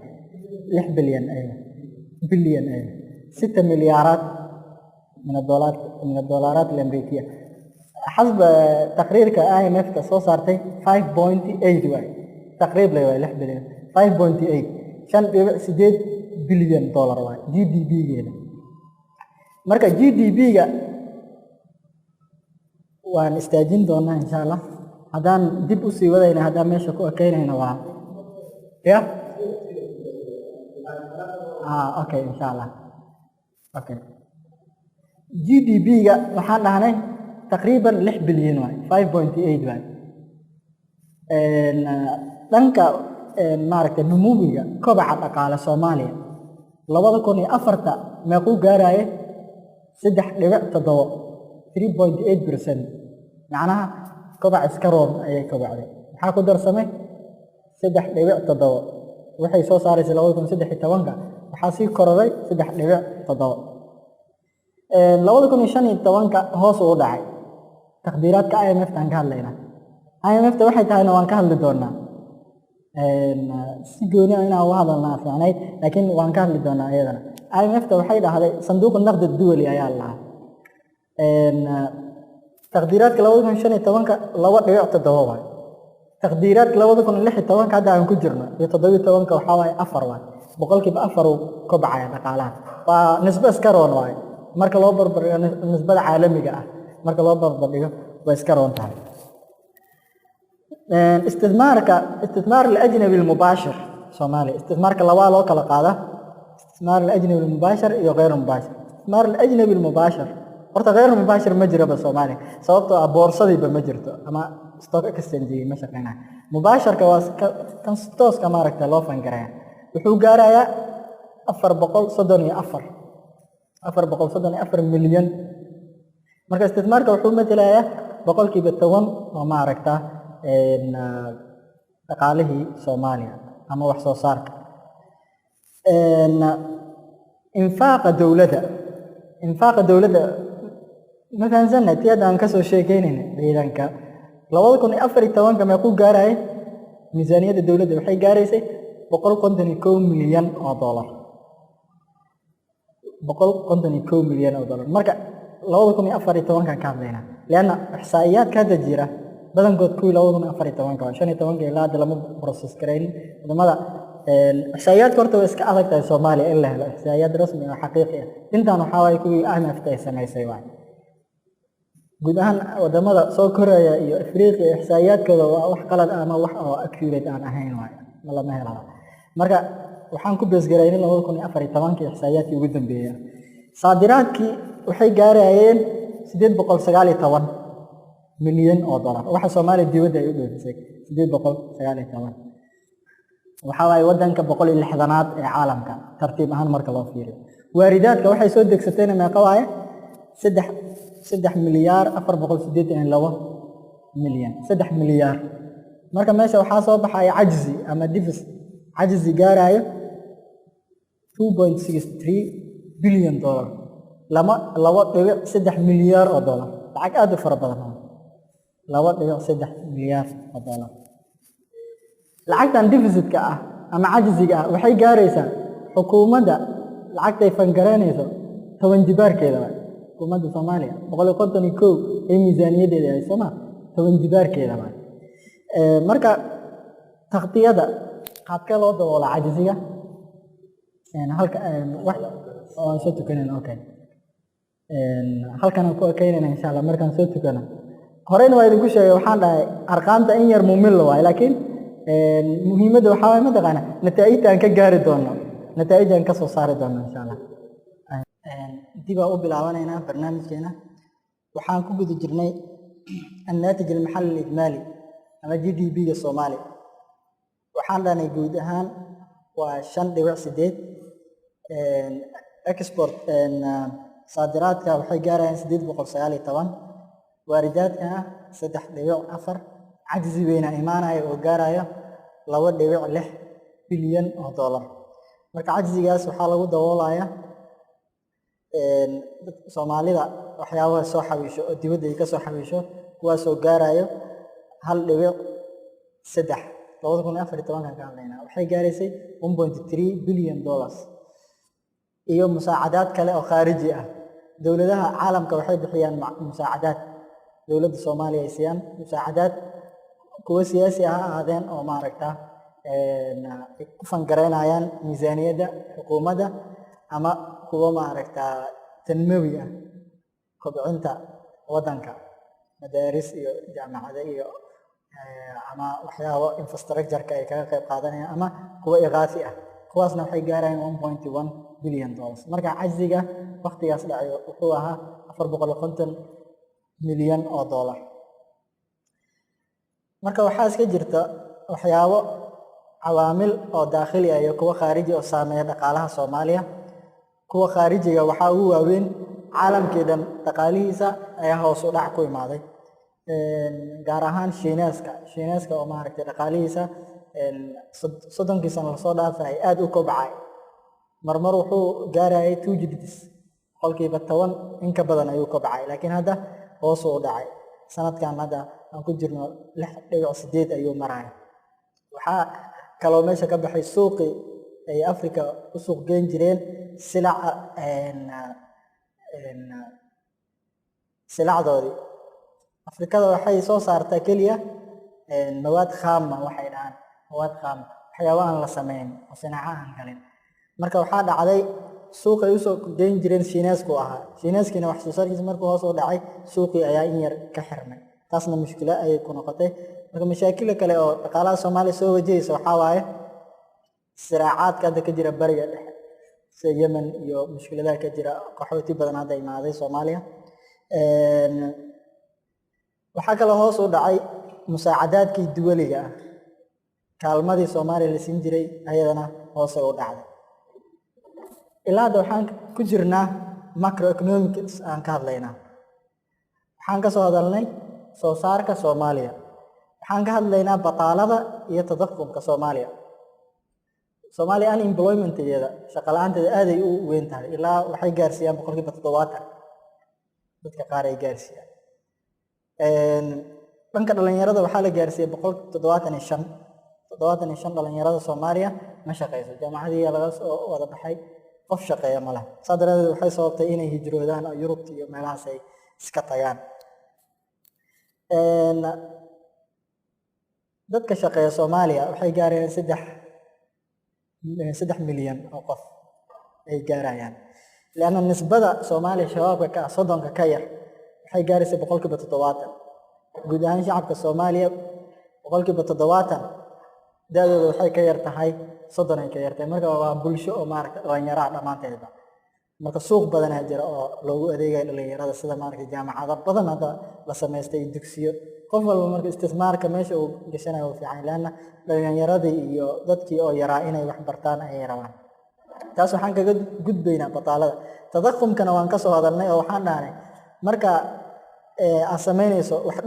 6 بليون أيوة بليون أيوة 6 مليارات من الدولارات الأمريكية حسب تقرير IMF كسو صارتي 5.8 واي تقريبا لا 6 بليون 5.8 شان بيبقى 8 بليون دولار واي GDP جينا مركا GDP جا ونستاجين دونا إن شاء الله هذان دب أسي وذينا هذا ماشى كوا كيننا واه يا أوكي إن شاء الله أوكي GDP جا محلنا هنا تقريبا 6 بليون واي 5.8 واي لانك مارك النموية كبع على Soomaaliya 2004 meequu gaarayay 3.8% macnaha كبع إسكارون أي كبعه maxaa ku darsamay 3.7 waxay soo saaraysaa 2013 waxaa sii kordhay 3.7 2015 hoos u dhacay taqdiiraadka IMF tan ka hadlayna IMF ta waxay tahay waan ka hadli doonaa si gooni ah inaan u hadalnaa fiicnayd laakiin waan ka hadli doonaa iyadana IMF ta waxay dhahday sanduuq naqd duwali ayaa la taqdiiraadka 2015 laba dhibic 7 waay taqdiiraadka 2016 hadda aan ku jirno iyo 17 waxa waay 4 waay boqolkiiba 4 uu kobcaya dhaqaalaha waa nisbo iska roon waay marka loo barbardhigo nisbada caalamiga ah marka loo barbardhigo way iska roon tahay استثمار الأجنبي المباشر Soomaaliya استثمارka laba loo kala qaada استثمار الأجنبي المباشر iyo غير مباشر استثمار الأجنبي المباشر horta غير مباشر ma jiro Soomaaliya sababtoo ah boorsadayba ma jirto ama stock exchange ma shaqeynaa مباشرka waa kan toos ka maaragta loo fangareeya wuxuu gaarayaa 434 milyan marka استثمارka wuxuu matalayaa boqolkiiba 10 oo maaragta dhaqaalihii Soomaaliya ama wax soo saarka infaaqa dawladda ma fahansanay tiyadaan ka soo sheekeynayna ciidanka 2014 ma ku gaaray miisaaniyadda dawladda waxay gaaraysay 151 milyan oo dollar 151 milyan oo dollar marka 2014 ka hadlayna leena ihsaa'iyaadka hadda jira badankood kuwii 2014 ilaa hadda lama process gareyn wadamada ihsaa'iyaadka horta way iska adag tahay Soomaaliya in la helo ihsaa'iyaad rasmi ah xaqiiqi ah intaan waxa way kuwii IMF ay samaysay waay guud ahaan wadamada soo koraya iyo Afrika ihsaa'iyaadkooda waa wax qalad ama wax oo accurate aan ahayn waay ma lama helo marka waxaan ku bees gareynay 2014 ihsaa'iyaadkii ugu dambeeyay saadiraadkii waxay gaarayeen 819 milyan oo dollar waxa Soomaaliya dibadda ay u dhoofisay 819 waxa way wadanka 160aad ee caalamka tartiib ahaan marka loo fiiriyo waaridaadka waxay soo degsateen meeqa waaye 3 milyaar 482 milyan 3 milyaar marka meesha waxa soo baxaya ajzi ama deficit ajzi gaarayo 2.63 billion dollar lama 2.3 milyaar oo dollar lacag aad u fara badan 2.3 milyaar oo dollar lacagtan deficitka ah ama ajziga ah waxay gaaraysaa xukuumadda lacagtay fangareynayso 10 jibaarkeeda xukuumadda Soomaaliya 151 ee miisaaniyadeeda ay Soomaa 10 jibaarkeeda marka taqdiyada qaabka loo daboolo ajziga halka wax oo soo tukanayna okay halkan ku keenayna insha Allah markaan soo tukano horeyna waa idinku sheegay waxaan dhahay arqaamta in yar muumil waa laakiin muhiimadda waxa ay ma taqaana natiijada aan ka gaari doono natiijada aan ka soo saari doono insha Allah dib u bilaabanayna barnaamijkeena waxaan ku guda jirnay الناتج المحلي الإجمالي ama GDP ga Soomaaliya waxaan dhahnay guud ahaan waa 5.8 export saadiraadka waxay gaarayaan 819 waaridaadka 3.4 ajzi weeyna imaanaya oo gaarayo 2.6 bilyan oo dollar marka ajzigaas waxa lagu daboolaya Soomaalida waxyaabaha soo xawiisho oo dibadda ay ka soo xawiisho kuwaas oo gaarayo 1.3 2014 ka hadlayna waxay gaaraysay 1.3 bilyan dollars iyo musaacadaad kale oo khaariji ah dawladaha caalamka waxay bixiyaan musaacadaad dawladda Soomaaliya ay siiyaan musaacadaad kuwa siyaasi ah aadeen oo maaragta ku fangareynayaan miisaaniyadda xukuumadda ama kuwa maaragta tanmawi ah kobcinta wadanka madaaris iyo jaamacado iyo ama waxyaabo infrastructure-ka ay kaga qayb qaadanayaan ama kuwa iqaasi ah kuwaasna waxay gaarayaan 1.1 bilyan dollars marka ajziga waqtigaas dhacay wuxuu ahaa 450 milyan oo dollar marka waxa iska jirta waxyaabo cawaamil oo daakhili ah iyo kuwa khaariji oo saameeya dhaqaalaha Soomaaliya kuwa khaarijiga waxa ugu waaweyn caalamkeedan dhaqaalihiisa ayaa hoos u dhac ku imaaday gaar ahaan Shiinaaska oo maaragtay dhaqaalihiisa 30 sano soo dhaafay aad u kobcay marmar wuxuu gaarayay 2 jidis qolkiiba 10 in ka badan ayuu kobcay laakiin hadda hoos u dhacay sanadkan hadda aan ku jirno 6.8 ayuu maraya. waxaa kaloo meesha ka baxay suuqii ay Afrika u suuq geyn jireen silacdoodii. Afrikada waxay soo saartaa keliya مواد خام waxay dhahaan مواد خام waxyaabo aan la sameyn oo sinaca aan galin. marka waxaa dhacday suuq ay u soo geyn jireen Shiineesku ahaa. Shiineeskina wax soo saarkiisa markuu hoos u dhacay suuqii ayaa in yar ka xirmay. taasna mushkilo ayay ku noqotay. marka mashaakil kale oo dhaqaalaha Soomaaliya soo wajahaysa waxaa waaye siraacaadka hadda ka jira bariga dhexe sida Yemen iyo mushkiladaha ka jira qaxooti badan hadda imaaday Soomaaliya. waxaa kaloo hoos u dhacay musaacadaadkii duwaliga ah. kaalmadii Soomaaliya la siin jiray ayadana hoos u dhacday. ilaa hadda waxaan ku jirnaa macroeconomics aan ka hadlaynaa. waxaan ka soo hadalnay soo saarka Soomaaliya. waxaan ka hadlaynaa bataalada iyo tadakhumka Soomaaliya. Soomaaliya unemployment-geeda shaqo la'aanteeda aad ay u weyn tahay. ilaa waxay gaarsiiyaan 70%. dadka qaar ay gaarsiiyaan. dhanka dhalinyarada waxaa la gaarsiiyay 75 dhalinyarada Soomaaliya ma shaqeyso. jaamacadii laga soo wada baxay qof shaqeeya ma laha. sadaraadeed waxay sababtay inay hijroodaan oo Yurub iyo meelahaas ay iska tagaan. dadka shaqeeya Soomaaliya waxay gaareen 3 milyan oo qof ay gaarayaan. laana nisbada Soomaaliya shabaabka ka 30 ka yar waxay gaaraysaa 70%. guud ahaan shacabka Soomaaliya 70% daadooda waxay ka yar tahay 30 ay ka yar tahay. marka waa bulsho oo maaragtay dhalinyaro dhamaanteedba. marka suuq badan ayaa jira oo loogu adeegayo dhalinyarada sida maaragtay jaamacado badan hadda la sameystay dugsiyo. qof walba marka istismaarka meesha uu gashanayo waa fiican laana dhalinyaradii iyo dadkii oo yaraa inay wax bartaan ay rabaan. taas waxaan kaga gudbaynaa bataalada. tadakhumkana waan ka soo hadalnay oo waxaan dhahnay marka aad sameynayso wax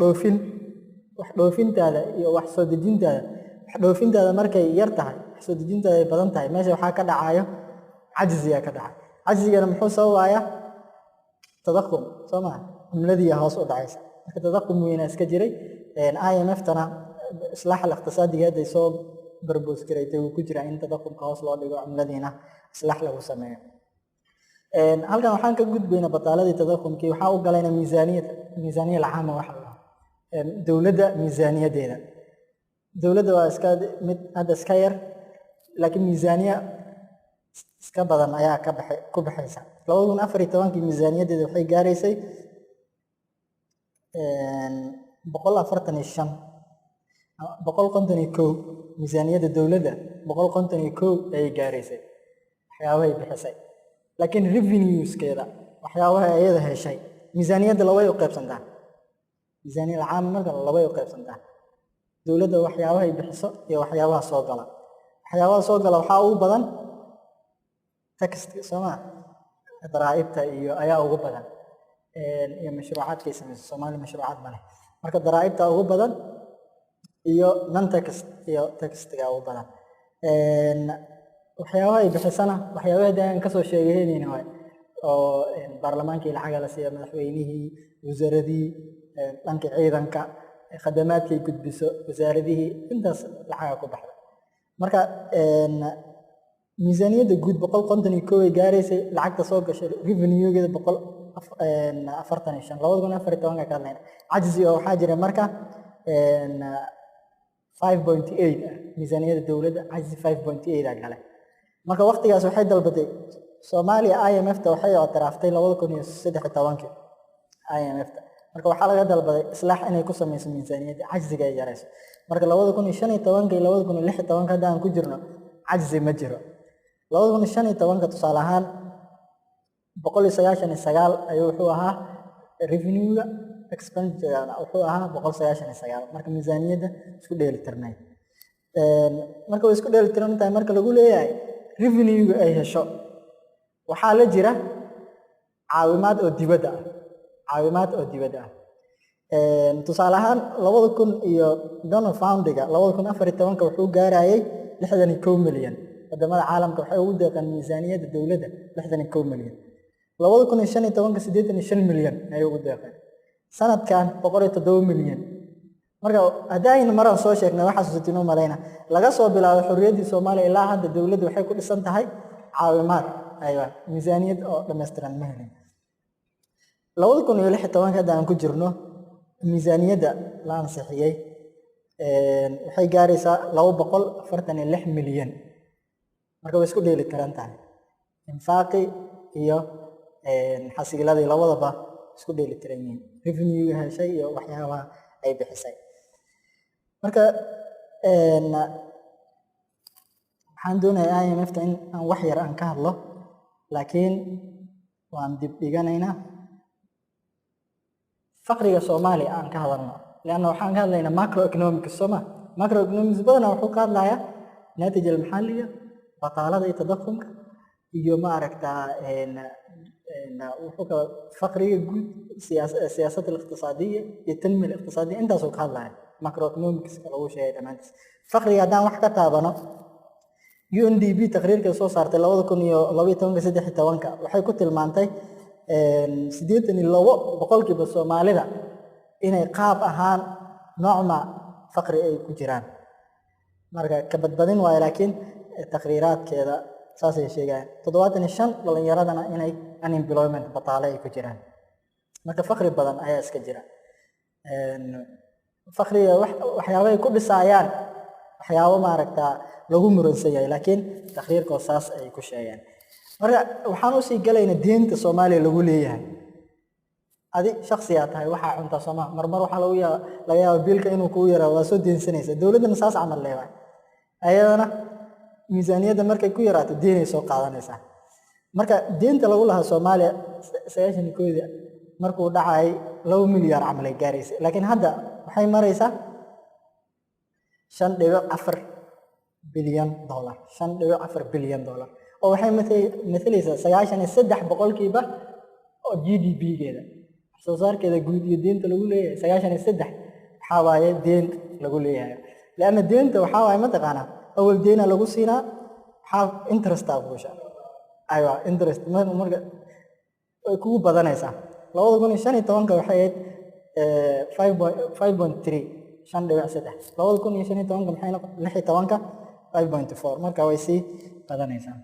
dhoofintaada iyo wax soo dejintaada. wax dhoofintaada markay yar tahay wax soo dejintaada ay badan tahay meesha waxaa ka dhacayo cajziga ka dhacay. cajzigana muxuu sababayaa tadakhum soo ma cumladii hoos u dhacaysa. marka tadakhum weyn iska jiray. IMF-tana islaaxa iqtisaadiga ay soo barboos gareeyay uu ku jira in tadakhumka hoos loo dhigo cumladiina islaax lagu sameeyo. halkan waxaan ka gudbaynaa bataaladii tadakhumkii. waxaa u galayna miisaaniyada caama waxa la dawladda miisaaniyadeeda. dawladda waa iska mid hadda iska yar laakiin miisaaniya iska badan ayaa ku baxaysa. 2014 miisaaniyadeeda waxay gaaraysay 151 miisaaniyada dawladda 151 ayay gaaraysay waxyaabahay bixisay. laakiin revenues-keeda waxyaabaha ayada heshay miisaaniyada labay u qaybsantaa. miisaaniyada caam marka labay u qaybsantaa. dawladda waxyaabaha ay bixiso iyo waxyaabaha soo gala. waxyaabaha soo gala waxaa ugu badan tax Soomaa daraa'ibta iyo ayaa ugu badan. iyo mashruucaadka ay samayso Soomaali mashruucaad ma leh. marka daraa'ibta ugu badan iyo non tax iyo tax-ga ugu badan. waxyaabaha ay bixisana waxyaabaha aan ka soo sheegaynayna way oo baarlamaankii lacag la siiyo madaxweynihii wasaaradii dhanka ciidanka khadamaadkay gudbiso wasaaradihii intaas lacag ku baxda. marka miisaaniyada guud 151 ay gaaraysay. lacagta soo gashay revenue-geeda 145 2014 ka hadlayna. cajzi oo waxaa jira marka 5.8 miisaaniyada dawladda cajzi 5.8 ah galay. marka waqtigaas waxay dalbatay Soomaaliya IMF-ta waxay ictiraaftay 2013 IMF-ta. marka waxaa laga dalbaday islaax inay ku sameyso miisaaniyada cajziga ay yarayso. marka 2015 iyo 2016 hadda aan ku jirno cajzi ma jiro. 2015 tusaale ahaan 199 ayuu wuxuu ahaa revenue-ga expenditure wuxuu ahaa 199. marka miisaaniyada isku dheelitirnay. marka way isku dheelitiran tahay marka lagu leeyahay revenue ay hesho waxaa la jira caawimaad oo dibadda ah. tusaale ahaan 2000 iyo Donald Fund-ga 2014 wuxuu gaarayay 61 milyan. wadamada caalamka waxay ugu deeqaan miisaaniyada dawladda 61 milyan. 2015 85 milyan ay ugu deeqeen. sanadkan 107 milyan marka hadayna maran soo sheegnay waxa xasuusino malayna laga soo bilaabo xorriyadii Soomaaliya ilaa hadda dawladdu waxay ku dhisan tahay caawimaad aywa miisaaniyad oo dhameystiran ma helin 2016 hadda aan ku jirno miisaaniyadda la ansixiyay waxay gaaraysaa 246 milyan marka way isku dheeli tiran tahay infaaqi iyo xasiiladii labadaba isku dheeli tiran yihiin revenue heshay iyo waxyaabaha ay bixisay marka waxaan doonayaa IMF in aan wax yar aan ka hadlo laakiin waan dib dhiganaynaa faqriga Soomaaliya aan ka hadalno لأنه waxaan ka hadlaynaa macroeconomics macroeconomics badana wuxuu ka hadlayaa natiija maxalliga bataalada iyo tadakhumka iyo ma aragtaa wuxuu ka faqriga guud siyaasadda iqtisaadiga iyo tanmiya iqtisaadiga intaas oo ka hadlaya macroeconomics lagu sheegay dhamaantiis faqriga hadaan wax ka taabano UNDP taqriirka soo saartay 2012-13 waxay ku tilmaantay 82% Soomaalida inay qaab ahaan noocma faqri ay ku jiraan marka ka badbadin waa laakiin taqriiraadkeeda saas ay sheegaan 75 dhalinyaradana inay unemployment bataale ay ku jiraan marka faqri badan ayaa iska jira faqriga waxyaabo ay ku dhisayaan waxyaabo ma aragtaa lagu muransan yahay laakiin taqriirka saas ay ku sheegaan marka waxaan u sii galaynaa deynta Soomaaliya lagu leeyahay adi shakhsiyaad tahay waxa cunta Soomaa marmar waxa laga yaabaa biilka inuu ku yaraado waa soo deensanaysa dawladana saas amal leeyahay ayadana miisaaniyadda markay ku yaraato deynay soo qaadanaysa marka deynta lagu lahaa Soomaaliya 91 markuu dhacay 2 milyan amal ay gaaraysa laakiin hadda waxay maraysaa 5.4 bilyan dollar 5.4 bilyan dollar oo waxay mathalaysaa 93% oo GDP-geeda soo saarkeeda guud iyo deynta lagu leeyahay 93 waxa waaye deyn lagu leeyahay laana deynta waxa waaye ma taqaana awal deyna lagu siinaa waxa interest ah buusha aywa interest marka ay kugu badanaysaa 2015 waxay ahayd 5.3 2015 maxay noqotay 5.4 marka way sii badanaysaa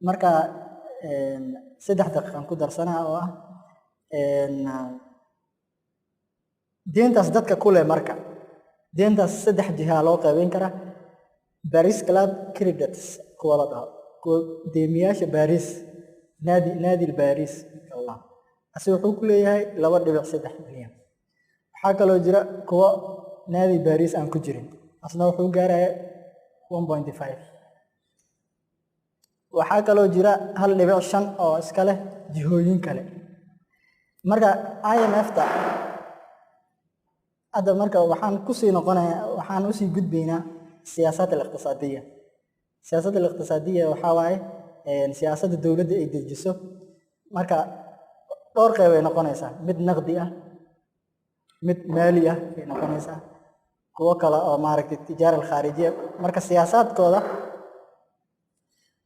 marka 3 daqiiqan ku darsanaa oo ah deyntaas dadka ku leh marka deyntaas 3 jiha loo qaybin kara Paris Club Credits kuwa la dhaho kuwa deemiyaasha Paris naadi Paris Allah asii wuxuu ku leeyahay 2.3 bilyan waxaa kaloo jira kuwa naadi Paris aan ku jirin asna wuxuu gaaray 1.5 waxaa kaloo jira 1.5 oo iska leh jihooyin kale marka IMF-ta hadda marka waxaan ku sii noqonayaa waxaan u sii gudbaynaa siyaasadda iqtisaadiga waxa waaye siyaasadda dawladda ay dejiso marka dhowr qayb ay noqonaysaa mid naqdi ah mid maali ah ay noqonaysaa kuwa kale oo maaragtay tijaarada khaarijiya marka siyaasadkooda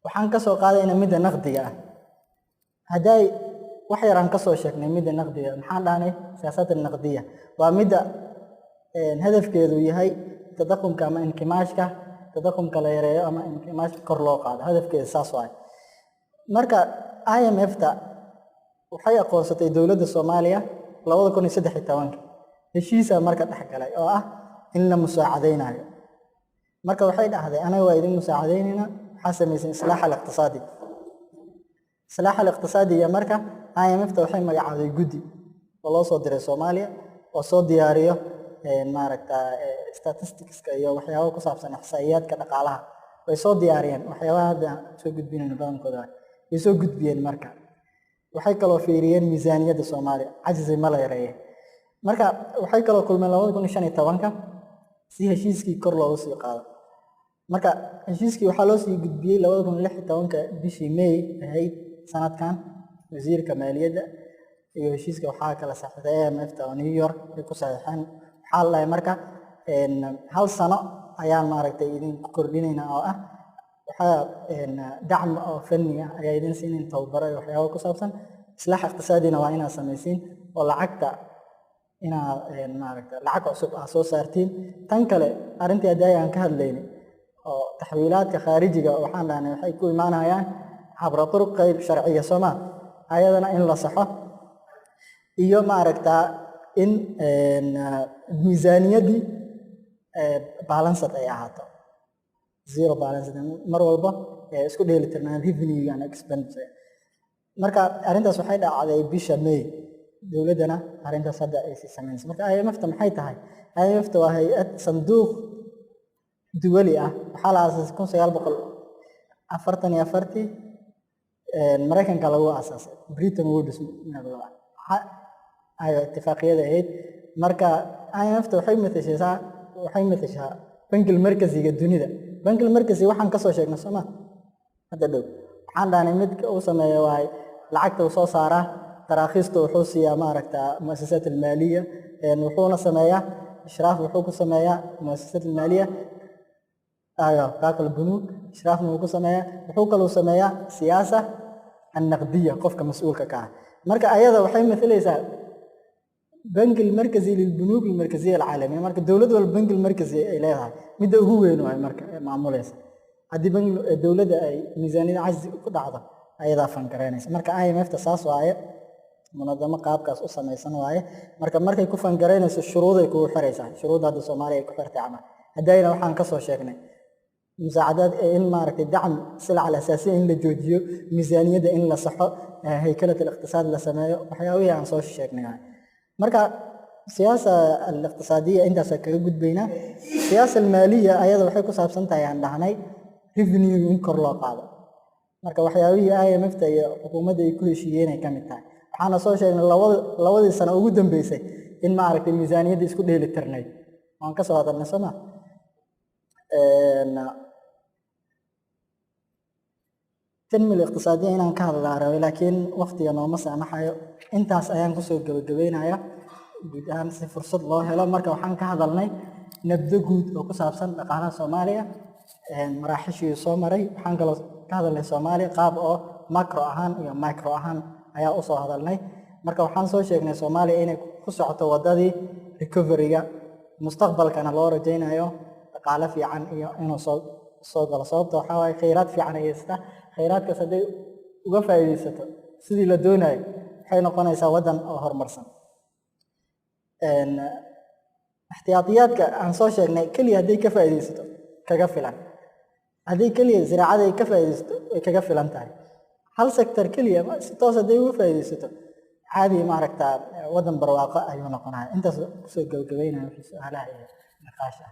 waxaan ka soo qaadaynaa midda naqdiga ah haday wax yar aan ka soo sheegnay midda naqdiga maxaan dhahnay siyaasadda naqdiga waa midda hadafkeedu yahay tadakhumka ama inkimaashka tadakhumka la yareeyo ama inkimaashka kor loo qaado hadafkeedu saas waay marka IMF-ta waxay aqoonsatay dawladda Soomaaliya 2013 heshiisa marka dhaxgalay oo ah in la musaacadeynayo marka waxay dhahday anaga waa idin musaacadaynayna waxa sameeyay islaax al-iqtisaadi iyo marka IMF-ta waxay magacaaday guddi oo loo soo diray Soomaaliya oo soo diyaariyo maaragtaa statistics-ka iyo waxyaabo ku saabsan ihsaa'iyaadka dhaqaalaha way soo diyaariyeen waxyaabaha hadda soo gudbinayna badankooda way soo gudbiyeen marka waxay kaloo fiiriyeen miisaaniyadda Soomaaliya cajzi ma la yareeyay marka waxay kaloo kulmeen 2015 si heshiiskii kor loogu sii qaado marka heshiiskii waxaa loo sii gudbiyay 2016 bishii May ahayd sanadkan wasiirka maaliyadda iyo heshiiska waxaa kala saxiixday IMF-ta oo New York ay ku saxiixeen waxaa la marka hal sano ayaan maaragtay idin kordhinaynaa oo ah waxa dacm oo fanni ah ayaa idin siinin tababaro waxyaabo ku saabsan islaax iqtisaadina waa inaad samaysiin oo lacagta inaad maaragta lacag cusub aad soo saartiin tan kale arrintii hadda aan ka hadlaynay oo taxwiilaadka khaarijiga waxaan dhahnay waxay ku imaanayaan cabra turuq qayb sharciya Soomaa ayadana in la saxo iyo maaragta in miisaaniyadii balanced ay ahaato zero balance mar walba isku dheelitirnaan revenue and expenditure marka arrintaas waxay dhacday bisha May dawladana arrintaas hadda ay si sameeyeen marka IMF ta maxay tahay IMF ta waa hay'ad sanduuq duwali ah waxa la aasaasay 1944 Mareykanka lagu aasaasay Bretton Woods ay ittifaaqiyada ahayd marka IMF ta waxay matashaa bangiga markaziga dunida bangiga markaziga waxaan ka soo sheegnay Soomaa hadda dhow waxaan dhaanay mid uu sameeyo waay lacagta uu soo saaraa tarakhiista wuxuu siiyaa maaragta muasasat almaaliya wuxuuna sameeyaa ishraaf wuxuu ku sameeyaa muasasat almaaliya kaakal bunuug ishraafna wuxuu ku sameeyaa wuxuu kaloo sameeyaa siyaasa annaqdiya qofka mas'uulka ka ah marka ayada waxay mathalaysaa bangi markazi lilbunuug almarkaziya alcaalamiya marka dawlad walba bangi markazi ay leedahay midda ugu weyn waa marka maamulaysa haddii bangi dawladda ay miisaaniyad casri ku dhacdo ayadaa fangareynaysa marka IMF ta saas waaye منظمة qaabkaas u samaysan waaye marka markay ku fangareynayso shuruuday ku xiraysaa shuruuda hadda Soomaaliya ay ku xirtay ama hadayna waxaan ka soo sheegnay musaacadaad in maaragtay dacm silca al-asaasiya in la joojiyo miisaaniyada in la saxo haykalada iqtisaad la sameeyo waxyaabaha aan soo sheegnay marka siyaasa al-iqtisaadiya intaas kaga gudbayna siyaasa al-maaliya ayada waxay ku saabsan tahay aan dhahnay revenue in kor loo qaado marka waxyaabaha IMF ta iyo xukuumadda ay ku heshiiyeen ay kamid tahay waxaana soo sheegnay labadii sano ugu dambeysay in maaragtay miisaaniyada isku dheelitirnay waan ka soo hadalnay Soomaa tanmiyada iqtisaadiga inaan ka hadlaa laakiin waqtiga nooma saamaxayo intaas ayaan ku soo gabagabeynayaa guud ahaan si fursad loo helo marka waxaan ka hadalnay nabdo guud oo ku saabsan dhaqaalaha Soomaaliya maraaxishii soo maray waxaan kaloo ka hadalnay Soomaaliya qaab oo macro ahaan iyo micro ahaan ayaa u soo hadalnay marka waxaan soo sheegnay Soomaaliya inay ku socoto wadadii recovery-ga mustaqbalkana loo rajaynayo dhaqaale fiican iyo inuu soo galo sababta waxa way kheyraad fiican ay haysta kheyraadkaas haday uga faa'iideysato sidii la doonayo waxay noqonaysaa wadan oo horumarsan احتياطياتك aan soo sheegnay kaliya haday ka faa'iideysato kaga filan haday kaliya ziraacada ay ka faa'iideysato ay kaga filan tahay hal sector kaliya si toos haday uga faa'iideysato caadi ma aragtaa wadan barwaaqo ayuu noqonayaa intaas soo gabagabeynaa su'aalaha iyo niqaasha